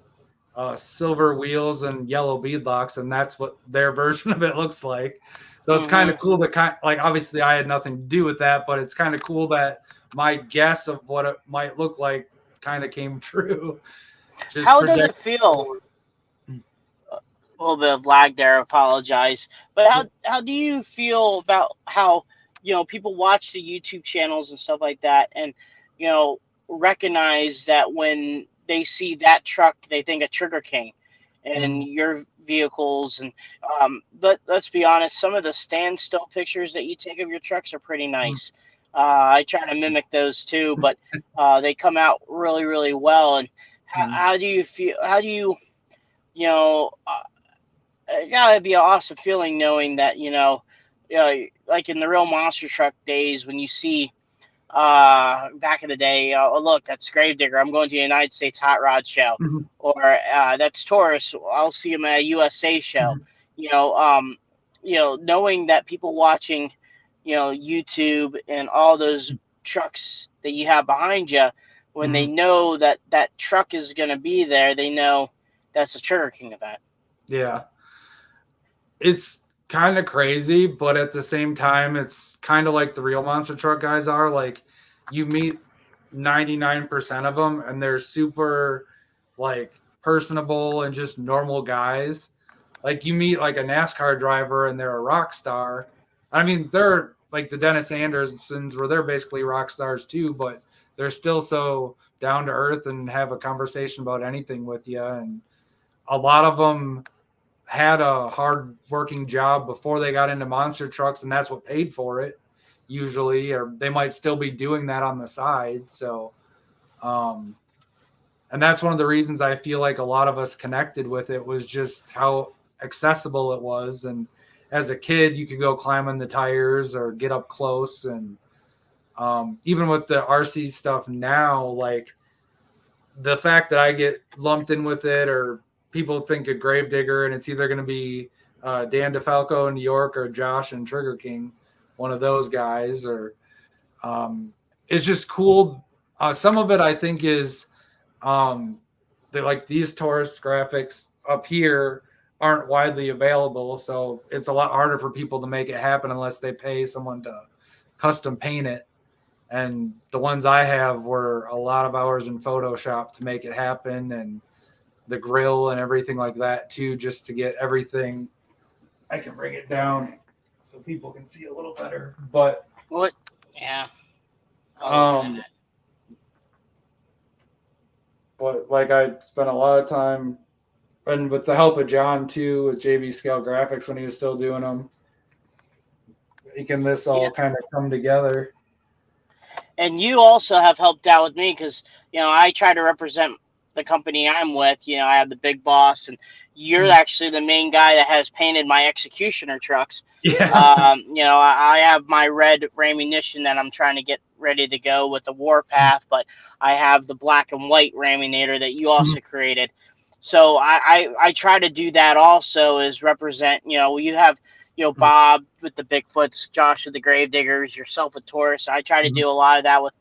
[SPEAKER 3] silver wheels and yellow beadlocks, and that's what their version of it looks like. So it's kind of cool that, like, obviously I had nothing to do with that, but it's kind of cool that my guess of what it might look like kind of came true.
[SPEAKER 1] Just how does it feel? A little bit of lag there, I apologize. But how do you feel about how, you know, people watch the YouTube channels and stuff like that, and, you know, recognize that when they see that truck, they think of Trigger King and your vehicles. And let's be honest, some of the standstill pictures that you take of your trucks are pretty nice. I try to mimic those too, but they come out really, really well. And how do you feel? How do you, you know, it gotta be an awesome feeling knowing that, you know, like in the real monster truck days when you see back in the day, oh look, that's Gravedigger, I'm going to the United States Hot Rod Show, or that's Taurus, I'll see him at a USA show. You know, knowing that people watching, you know, YouTube and all those trucks that you have behind you, when they know that that truck is going to be there, they know that's a Trigger King event.
[SPEAKER 3] Yeah, it's kind of crazy, but at the same time, it's kind of like the real monster truck guys are. Like, you meet 99% of them, and they're super, like, personable and just normal guys. Like, you meet like a NASCAR driver, and they're a rock star. I mean, they're like the Dennis Andersons, where they're basically rock stars too, but they're still so down to earth and have a conversation about anything with you. And a lot of them had a hard working job before they got into monster trucks, and that's what paid for it. usually, or they might still be doing that on the side. So, and that's one of the reasons I feel like a lot of us connected with it was just how accessible it was. And as a kid, you could go climb on the tires or get up close. And even with the RC stuff now, like the fact that I get lumped in with it, or people think a Gravedigger, and it's either going to be Dan DeFalco in New York or Josh and Trigger King, one of those guys, or it's just cool. Some of it I think is that like these Taurus graphics up here aren't widely available, so it's a lot harder for people to make it happen unless they pay someone to custom paint it. And the ones I have were a lot of hours in Photoshop to make it happen, and the grill and everything like that too, just to get everything. I can bring it down so people can see a little better. But
[SPEAKER 1] What? Yeah.
[SPEAKER 3] But like I spent a lot of time, and with the help of John too, with JB Scale Graphics when he was still doing them, making this all kind of come together.
[SPEAKER 1] And you also have helped out with me because, I try to represent the company I'm with. I have the big boss, and you're actually the main guy that has painted my Executioner trucks.
[SPEAKER 3] Yeah.
[SPEAKER 1] I have my red Ramunition that I'm trying to get ready to go with the Warpath, but I have the black and white Raminator that you also created. So I try to do that also, is represent, you have, Bob with the Bigfoots, Josh with the Gravediggers, yourself with Taurus. I try to do a lot of that with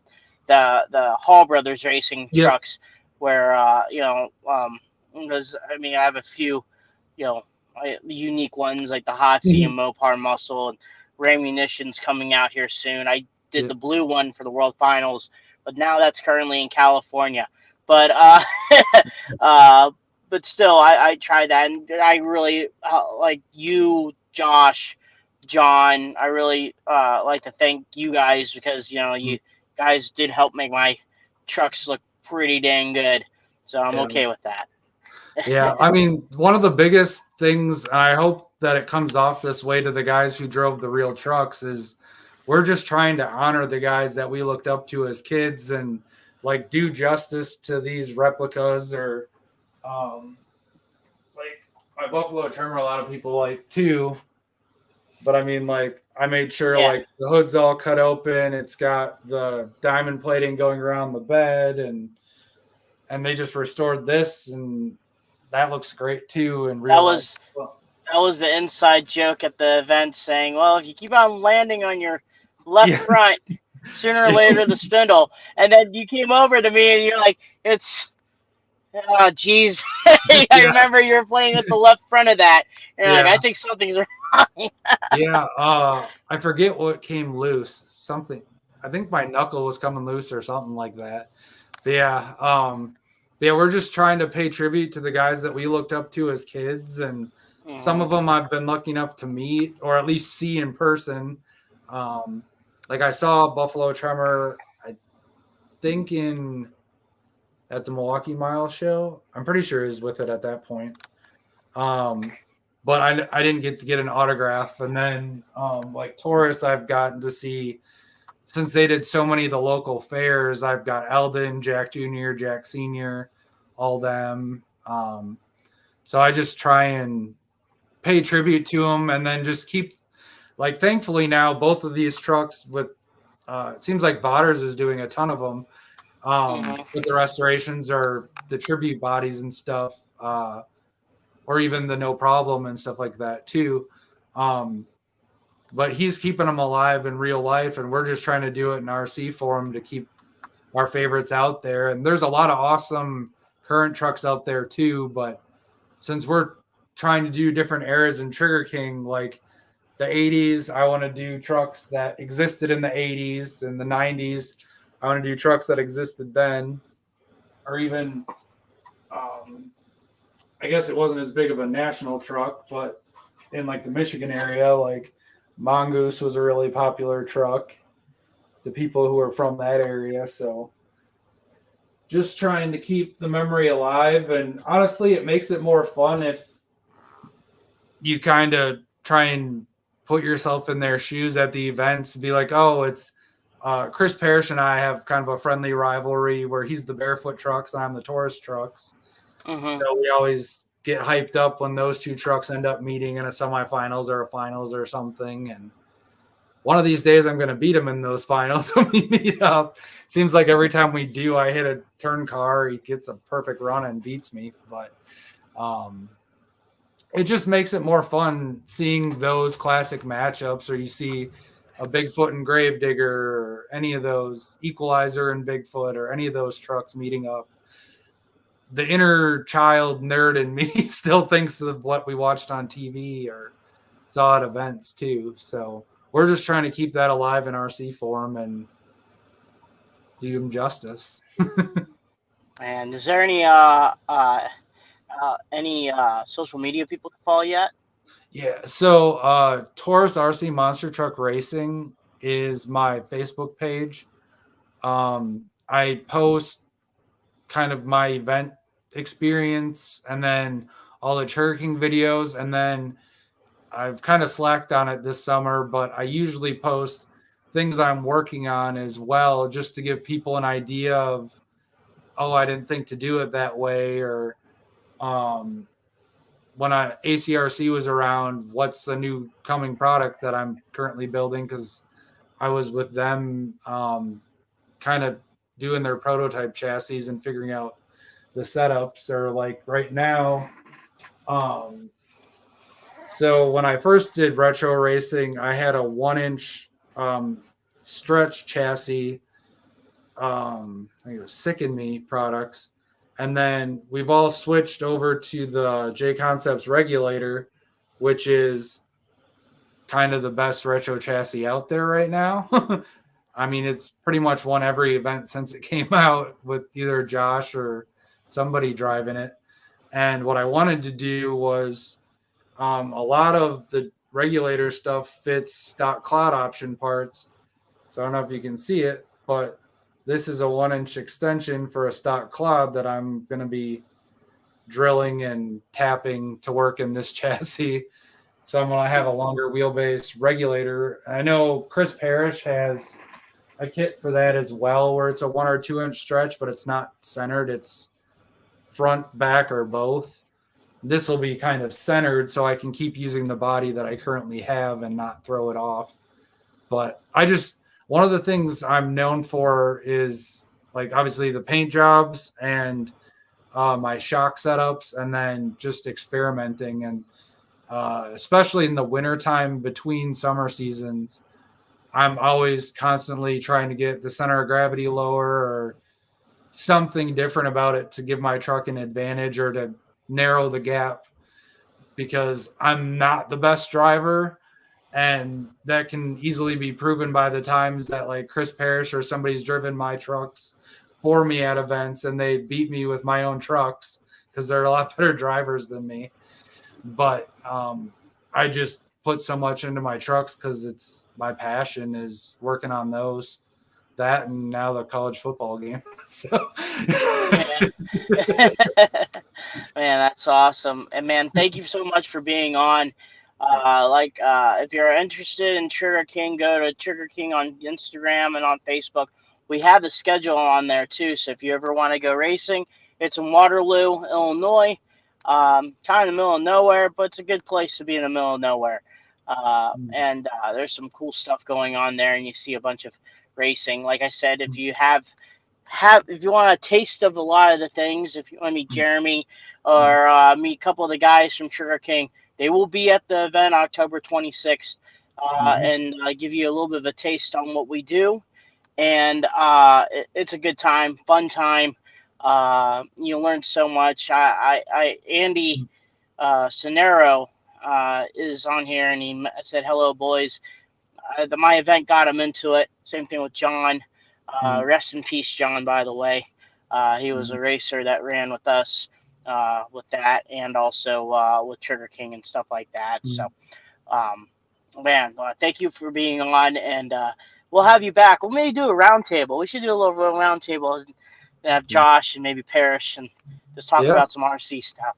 [SPEAKER 1] the Hall Brothers racing trucks, where because I have a few, unique ones like the Hotsy and Mopar Muscle, and Ramunition's coming out here soon. I did the blue one for the World Finals, but now that's currently in California. But but still, I try that, and I really like you, Josh, John. I really like to thank you guys because you guys did help make my trucks look pretty dang good. So I'm okay with that.
[SPEAKER 3] Yeah, I mean, one of the biggest things, and I hope that it comes off this way to the guys who drove the real trucks, is we're just trying to honor the guys that we looked up to as kids and like do justice to these replicas, or like my Buffalo Trimmer, a lot of people like too. But I mean, like I made sure like the hood's all cut open. It's got the diamond plating going around the bed, and they just restored this, and that looks great too. And
[SPEAKER 1] that was the inside joke at the event, saying, "Well, if you keep on landing on your left front, sooner or later the spindle." And then you came over to me and you're like, "It's, oh, geez." I remember you were playing with the left front of that, and you're like, "I think something's wrong."
[SPEAKER 3] I forget what came loose. Something. I think my knuckle was coming loose or something like that. But we're just trying to pay tribute to the guys that we looked up to as kids, and some of them I've been lucky enough to meet or at least see in person. Like I saw Buffalo Tremor, I think at the Milwaukee Mile show. I'm pretty sure he was with it at that point. But I didn't get to get an autograph. And then like Taurus, I've gotten to see, since they did so many of the local fairs. I've got Eldon, Jack Jr., Jack Sr., all them. So I just try and pay tribute to them, and then just keep, like, thankfully now both of these trucks with it seems like Vaughters is doing a ton of them with the restorations or the tribute bodies and stuff, or even the No Problem and stuff like that too. But he's keeping them alive in real life, and we're just trying to do it in RC form to keep our favorites out there. And there's a lot of awesome current trucks out there too, but since we're trying to do different eras in Trigger King, like the 80s, I want to do trucks that existed in the 80s and the 90s. I want to do trucks that existed then, or even, I guess it wasn't as big of a national truck, but in like the Michigan area, like Mongoose was a really popular truck to people who are from that area. So just trying to keep the memory alive. And honestly, it makes it more fun if you kind of try and put yourself in their shoes at the events, be like, oh, it's Chris Parrish and I have kind of a friendly rivalry where he's the Barefoot Trucks and I'm the Taurus Trucks.
[SPEAKER 1] Mm-hmm.
[SPEAKER 3] So we always get hyped up when those two trucks end up meeting in a semifinals or a finals or something. And one of these days I'm going to beat him in those finals when we meet up. Seems like every time we do, I hit a turn car, he gets a perfect run and beats me. But it just makes it more fun seeing those classic matchups, or you see a Bigfoot and Gravedigger, or any of those, Equalizer and Bigfoot, or any of those trucks meeting up. The inner child nerd in me still thinks of what we watched on TV or saw at events too. So we're just trying to keep that alive in RC form and do them justice.
[SPEAKER 1] And is there any social media people can follow yet?
[SPEAKER 3] Yeah. So Taurus RC Monster Truck Racing is my Facebook page. I post kind of my event experience and then all the Turkey King videos, and then I've kind of slacked on it this summer, but I usually post things I'm working on as well, just to give people an idea of, oh, I didn't think to do it that way, or when ACRC was around, what's the new coming product that I'm currently building, because I was with them kind of doing their prototype chassis and figuring out the setups, or like right now. So when I first did retro racing, I had a 1-inch stretch chassis. I think it was Sicken Me products. And then we've all switched over to the J Concepts regulator, which is kind of the best retro chassis out there right now. I mean, it's pretty much won every event since it came out, with either Josh or somebody driving it. And what I wanted to do was a lot of the regulator stuff fits stock cloud option parts. So I don't know if you can see it, but this is a 1-inch extension for a stock cloud that I'm going to be drilling and tapping to work in this chassis. So I'm going to have a longer wheelbase regulator. I know Chris Parrish has a kit for that as well, where it's a 1 or 2-inch stretch, but it's not centered. It's front, back, or both. This will be kind of centered so I can keep using the body that I currently have and not throw it off. But one of the things I'm known for is, like, obviously the paint jobs and my shock setups, and then just experimenting. And especially in the wintertime between summer seasons, I'm always constantly trying to get the center of gravity lower or something different about it to give my truck an advantage or to narrow the gap, because I'm not the best driver. And that can easily be proven by the times that, like, Chris Parrish or somebody's driven my trucks for me at events and they beat me with my own trucks because they're a lot better drivers than me. But I just put so much into my trucks because it's my passion is working on those, that, and now the college football game. So
[SPEAKER 1] Man, that's awesome. And man, thank you so much for being on. If you're interested in Trigger King, go to Trigger King on Instagram and on Facebook. We have the schedule on there too. So if you ever want to go racing, it's in Waterloo, Illinois. Kind of the middle of nowhere, but it's a good place to be in the middle of nowhere. And there's some cool stuff going on there, and you see a bunch of racing. Like I said, if you if you want a taste of a lot of the things, if you want to meet Jeremy or meet a couple of the guys from Trigger King, they will be at the event October 26th and give you a little bit of a taste on what we do. And it's a good time, fun time. You learn so much. Andy Cenero is on here, and he said, "Hello, boys." My event got him into it. Same thing with John. Rest in peace, John, by the way. He was a racer that ran with us with that, and also with Trigger King and stuff like that. So, thank you for being on, and we'll have you back. We'll maybe do a roundtable. We should do a little roundtable and have Josh and maybe Parrish and just talk about some RC stuff.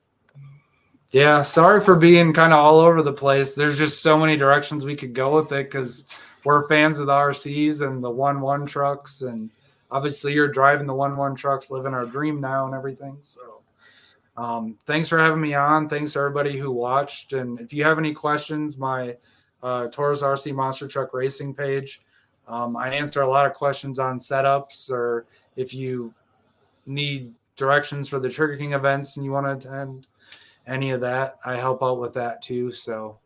[SPEAKER 3] Yeah, sorry for being kind of all over the place. There's just so many directions we could go with it because we're fans of the RCs and the 1-1 trucks, and obviously you're driving the 1-1 trucks, living our dream now and everything. So, thanks for having me on. Thanks to everybody who watched. And if you have any questions, my Taurus RC Monster Truck Racing page, I answer a lot of questions on setups, or if you need directions for the Trigger King events and you want to attend any of that, I help out with that too. So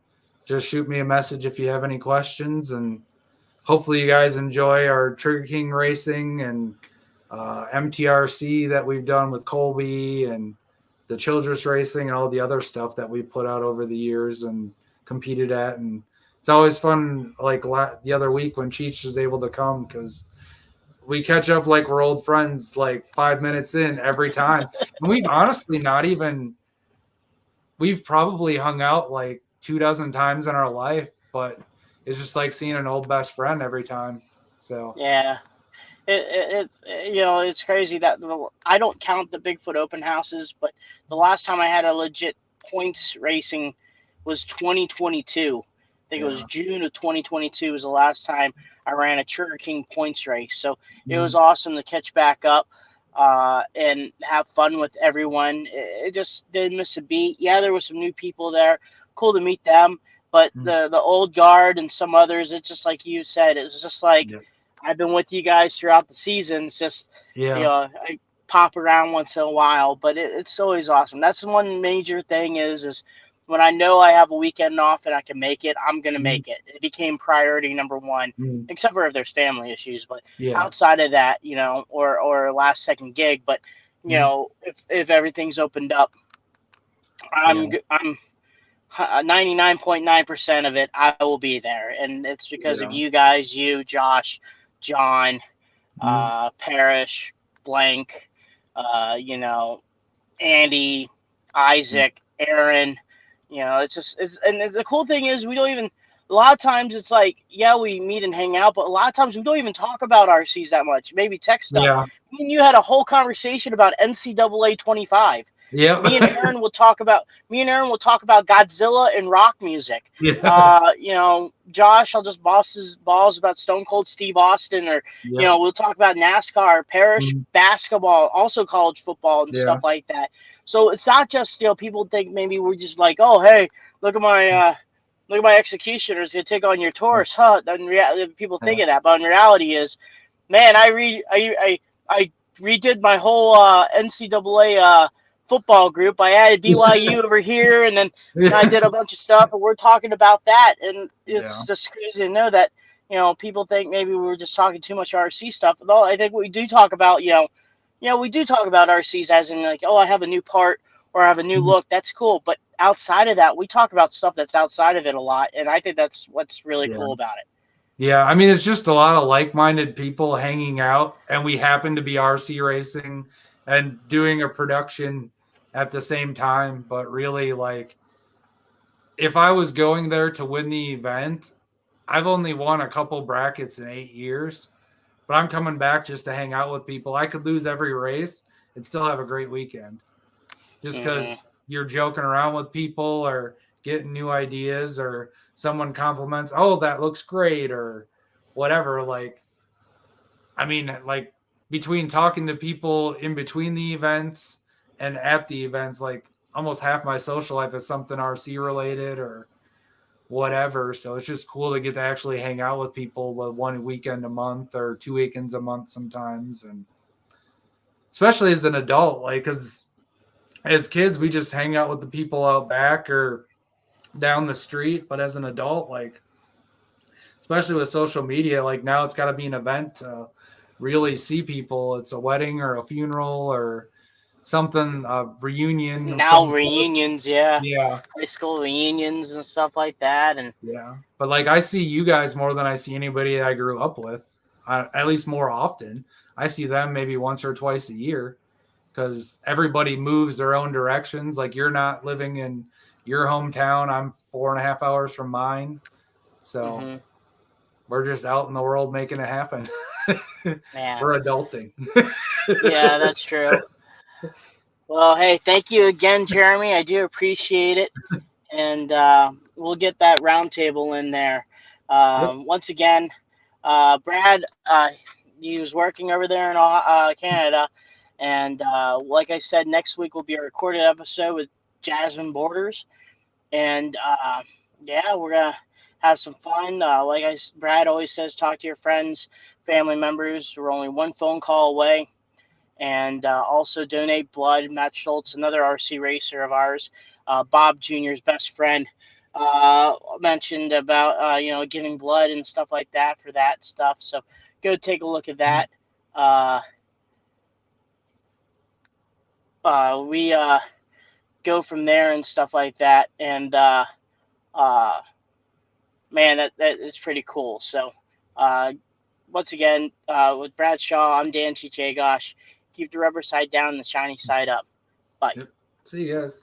[SPEAKER 3] just shoot me a message if you have any questions, and hopefully you guys enjoy our Trigger King racing and MTRC that we've done with Colby and the Childress racing and all the other stuff that we put out over the years and competed at. And it's always fun, like the other week when Cheech is able to come, because we catch up like we're old friends like 5 minutes in every time. And we've honestly not even we've probably hung out like 24 times in our life, but it's just like seeing an old best friend every time. So
[SPEAKER 1] Yeah. It's crazy that I don't count the Bigfoot open houses, but the last time I had a legit points racing was 2022. I think it was
[SPEAKER 3] yeah.
[SPEAKER 1] June of 2022 was the last time I ran a Trigger King points race. So it was
[SPEAKER 3] Mhm.
[SPEAKER 1] awesome to catch back up and have fun with everyone. It just didn't miss a beat. Yeah, there was some new people there. Cool to meet them. But
[SPEAKER 3] Mhm.
[SPEAKER 1] the old guard and some others, it's just like you said, it was just like
[SPEAKER 3] Yeah.
[SPEAKER 1] I've been with you guys throughout the season. It's just,
[SPEAKER 3] Yeah.
[SPEAKER 1] I pop around once in a while, but it's always awesome. That's one major thing is when I know I have a weekend off and I can make it, I'm gonna
[SPEAKER 3] Mhm.
[SPEAKER 1] make it. It became priority number one,
[SPEAKER 3] Mhm.
[SPEAKER 1] except for if there's family issues. But
[SPEAKER 3] Yeah.
[SPEAKER 1] outside of that, or last second gig, but
[SPEAKER 3] Mhm.
[SPEAKER 1] if everything's opened up,
[SPEAKER 3] Yeah.
[SPEAKER 1] I'm 99.9% of it. I will be there, and it's because of
[SPEAKER 3] Yeah.
[SPEAKER 1] you guys, you, Josh, John,
[SPEAKER 3] Mhm.
[SPEAKER 1] Parrish, Blank, Andy, Isaac, Aaron. And the cool thing is we don't even. A lot of times it's like, yeah, we meet and hang out, but a lot of times we don't even talk about RCs that much. Maybe tech stuff.
[SPEAKER 3] Yeah.
[SPEAKER 1] Me and you had a whole conversation about NCAA 25.
[SPEAKER 3] Yeah.
[SPEAKER 1] Me and Aaron will talk about Godzilla and rock music.
[SPEAKER 3] Yeah.
[SPEAKER 1] Josh, I'll just boss his balls about Stone Cold Steve Austin, or
[SPEAKER 3] Yeah.
[SPEAKER 1] we'll talk about NASCAR, Parish
[SPEAKER 3] Mhm.
[SPEAKER 1] basketball, also college football and stuff
[SPEAKER 3] Yeah.
[SPEAKER 1] like that. So it's not just people think maybe we're just like, oh hey, look at my executioner's gonna take on your Taurus, huh? In reality, people think
[SPEAKER 3] Yeah.
[SPEAKER 1] of that, but in reality is, man, I redid my whole NCAA football group. I added BYU over here, and then I did a bunch of stuff, and we're talking about that. And
[SPEAKER 3] Yeah.
[SPEAKER 1] it's just crazy to know that people think maybe we were just talking too much RC stuff. Although I think we do talk about we do talk about RCs as in like, oh, I have a new part or I have a new
[SPEAKER 3] Mhm.
[SPEAKER 1] look. That's cool, but outside of that, we talk about stuff that's outside of it a lot, and I think that's what's really
[SPEAKER 3] Yeah.
[SPEAKER 1] cool about it.
[SPEAKER 3] Yeah, I mean, it's just a lot of like-minded people hanging out, and we happen to be RC racing and doing a production at the same time. But really, like, if I was going there to win the event, I've only won a couple brackets in 8 years, but I'm coming back just to hang out with people. I could lose every race and still have a great weekend just
[SPEAKER 1] Hmm.
[SPEAKER 3] because you're joking around with people or getting new ideas, or someone compliments, oh, that looks great, or whatever. Like, I mean, like, between talking to people in between the events and at the events, like, almost half my social life is something RC related or whatever. So it's just cool to get to actually hang out with people one weekend a month or 2 weekends a month sometimes. And especially as an adult, like, because as kids, we just hang out with the people out back or down the street. But as an adult, like, especially with social media, like, now it's got to be an event to really see people. It's a wedding or a funeral or something, a reunion of
[SPEAKER 1] Now
[SPEAKER 3] some sort.
[SPEAKER 1] reunions, yeah,
[SPEAKER 3] Yeah.
[SPEAKER 1] high school reunions and stuff like that, and
[SPEAKER 3] Yeah. But like, I see you guys more than I see anybody I grew up with, at least more often. I see them maybe once or twice a year because everybody moves their own directions. Like, you're not living in your hometown. I'm 4.5 hours from mine. So
[SPEAKER 1] hmm
[SPEAKER 3] we're just out in the world making it happen.
[SPEAKER 1] yeah,
[SPEAKER 3] We're adulting.
[SPEAKER 1] yeah, that's true. Well, hey, thank you again, Jeremy. I do appreciate it. And we'll get that roundtable in there.
[SPEAKER 3] Yep.
[SPEAKER 1] Once again, Brad, he was working over there in Canada. And like I said, next week will be a recorded episode with Jasmine Borders. And yeah, we're going to have some fun. Brad always says, talk to your friends, family members. We're only one phone call away, and also donate blood. Matt Schultz, another RC racer of ours, Bob Jr.'s best friend, mentioned about giving blood and stuff like that for that stuff. So go take a look at that. Uh, we go from there and stuff like that, and uh, man, that is pretty cool. So uh, once again, with Brad Shaw, I'm Dan Chichagosh. Keep the rubber side down and the shiny side up. Bye.
[SPEAKER 3] Yep. See you guys.